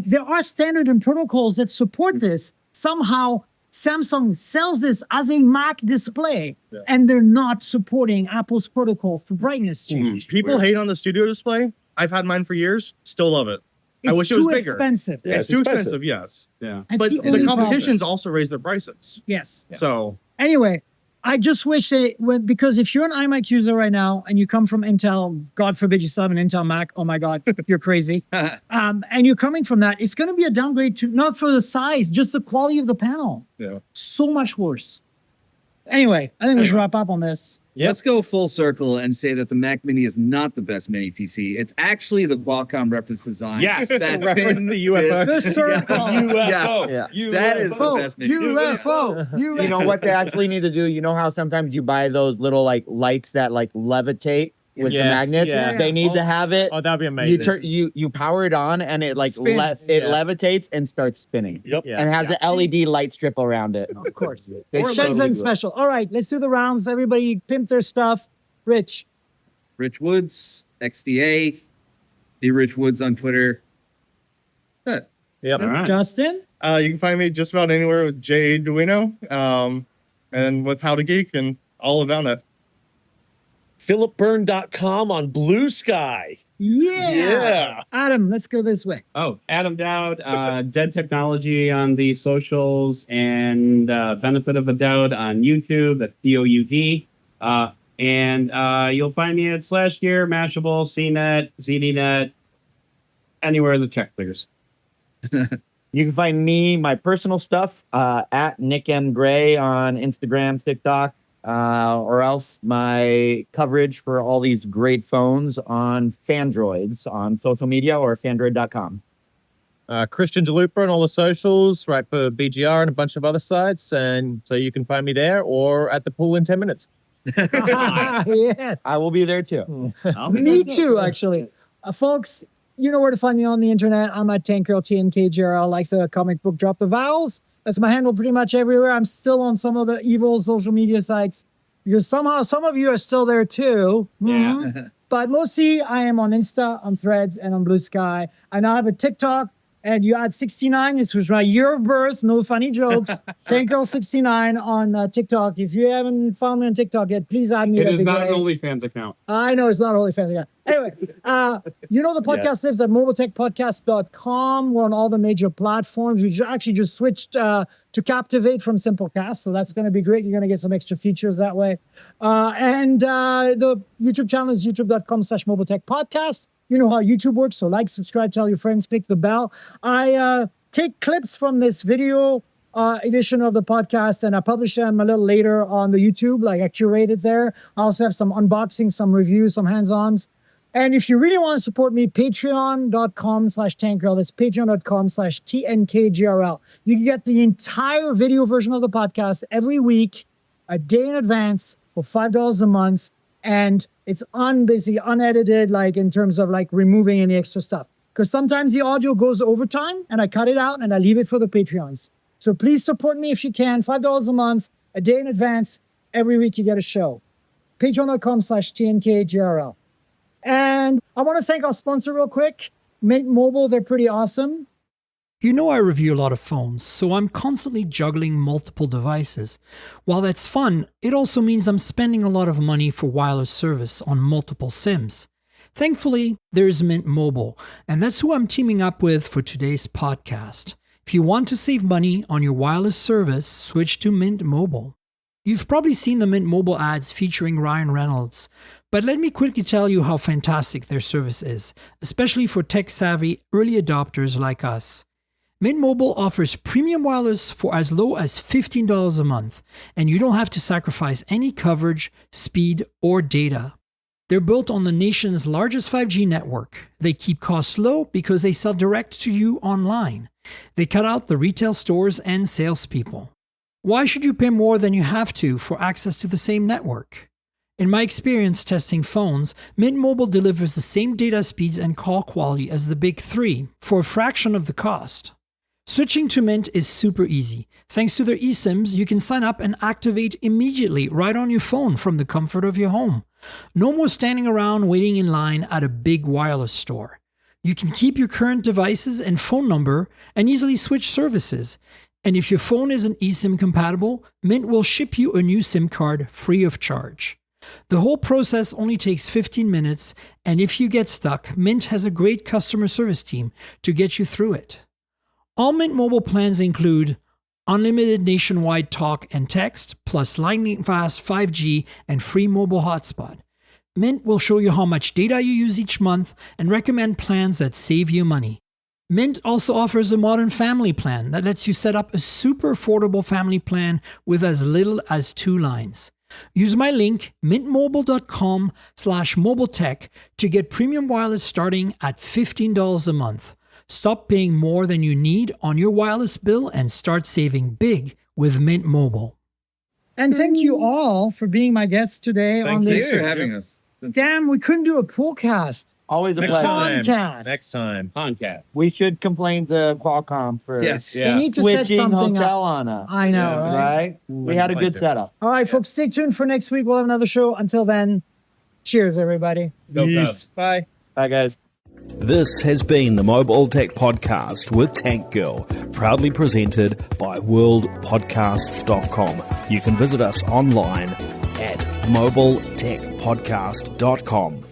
there are standard and protocols that support this. Somehow, Samsung sells this as a Mac display, and they're not supporting Apple's protocol for brightness change. People hate on the studio display. I've had mine for years. Still love it. I wish it was bigger. Expensive. Yeah, it's too expensive, yes. Yeah. But the competition's also raised their prices. Yes. So anyway, I just wish because if you're an iMac user right now and you come from Intel, God forbid you still have an Intel Mac, oh my God, you're crazy. And you're coming from that, it's going to be a downgrade to, not for the size, just the quality of the panel. Yeah. So much worse. Anyway, I think we should wrap up on this. let's go full circle and say that the Mac Mini is not the best mini PC. It's actually the Qualcomm reference design. Yes, that reference the UFO. The circle. UFO. That is the best mini PC. UFO. You know what they actually need to do? You know how sometimes you buy those little like lights that like levitate with the magnets? yeah. They need to have it. Oh, that'd be amazing. You power it on and it like Spins. levitates and starts spinning. Yep. Yeah. And has an LED light strip around it. Of course. They Shenzhen totally do it. special. All right, let's do the rounds. Everybody pimp their stuff. Rich. Rich Woods, XDA, the Rich Woods on Twitter. Yep. All right. Justin. You can find me just about anywhere with J. Duino, and with How to Geek and all about it. philipburn.com on Blue Sky. Yeah. Adam, let's go this way. Oh, Adam Dowd, Dead Technology on the socials, and Benefit of a Doubt on YouTube. That's DOUD. And you'll find me at /gear, Mashable, CNET, ZDNet, anywhere the check clears. You can find me, my personal stuff, at Nick M. Gray on Instagram, TikTok, or else my coverage for all these great phones on Fandroids on social media or fandroid.com. Christian DeLuper on all the socials, right, for BGR and a bunch of other sites. And so you can find me there or at the pool in 10 minutes. Yeah. I will be there too. Me too, actually. Folks, you know where to find me on the internet. I'm at Tankgirl, TNKGRL, like the comic book Drop the Vowels. That's my handle pretty much everywhere. I'm still on some of the evil social media sites because somehow some of you are still there too. Yeah. But mostly I am on Insta, on Threads, and on Blue Sky. And I have a TikTok. And you add 69. This was my year of birth. No funny jokes. Tankgirl69 on TikTok. If you haven't found me on TikTok yet, please add me. It That'd is be not an great. OnlyFans account. I know it's not OnlyFans account. Anyway, you know the podcast lives at mobiletechpodcast.com. We're on all the major platforms. We actually just switched to Captivate from Simplecast, so that's going to be great. You're going to get some extra features that way. And the YouTube channel is youtube.com/mobiletechpodcast. You know how YouTube works, so like, subscribe, tell your friends, click the bell. I take clips from this video edition of the podcast and I publish them a little later on the YouTube, like I curate it there. I also have some unboxing, some reviews, some hands-ons. And if you really want to support me, patreon.com/tankgirl. That's patreon.com/TNKGRL. You can get the entire video version of the podcast every week, a day in advance for $5 a month. And it's basically unedited, like in terms of like removing any extra stuff. Because sometimes the audio goes over time and I cut it out and I leave it for the Patreons. So please support me if you can. $5 a month, a day in advance. Every week you get a show. Patreon.com/TNKGRL. And I want to thank our sponsor real quick. Mint Mobile, they're pretty awesome. You know I review a lot of phones, so I'm constantly juggling multiple devices. While that's fun, it also means I'm spending a lot of money for wireless service on multiple SIMs. Thankfully, there's Mint Mobile, and that's who I'm teaming up with for today's podcast. If you want to save money on your wireless service, switch to Mint Mobile. You've probably seen the Mint Mobile ads featuring Ryan Reynolds, but let me quickly tell you how fantastic their service is, especially for tech-savvy early adopters like us. Mint Mobile offers premium wireless for as low as $15 a month, and you don't have to sacrifice any coverage, speed, or data. They're built on the nation's largest 5G network. They keep costs low because they sell direct to you online. They cut out the retail stores and salespeople. Why should you pay more than you have to for access to the same network? In my experience testing phones, Mint Mobile delivers the same data speeds and call quality as the big three for a fraction of the cost. Switching to Mint is super easy. Thanks to their eSIMs, you can sign up and activate immediately right on your phone from the comfort of your home. No more standing around waiting in line at a big wireless store. You can keep your current devices and phone number and easily switch services. And if your phone isn't eSIM compatible, Mint will ship you a new SIM card free of charge. The whole process only takes 15 minutes, and if you get stuck, Mint has a great customer service team to get you through it. All Mint Mobile plans include unlimited nationwide talk and text, plus lightning-fast 5G and free mobile hotspot. Mint will show you how much data you use each month and recommend plans that save you money. Mint also offers a modern family plan that lets you set up a super affordable family plan with as little as 2 lines. Use my link mintmobile.com/mobiletech to get premium wireless starting at $15 a month. Stop paying more than you need on your wireless bill and start saving big with Mint Mobile. And thank you all for being my guests today on Thanks this. for having us. Damn, we couldn't do a poolcast. Always a Next pleasure. time. Podcast. Next time. Podcast. We should complain to Qualcomm for Yes. They Yeah. need to set switching something hotel up. on us. I know, Yeah. right? Right? We had a good setup. All right, folks, stay tuned for next week. We'll have another show. Until then, cheers, everybody. Go Peace. Cubs. Bye. Bye, guys. This has been the Mobile Tech Podcast with Tank Girl, proudly presented by worldpodcasts.com. You can visit us online at mobiletechpodcast.com.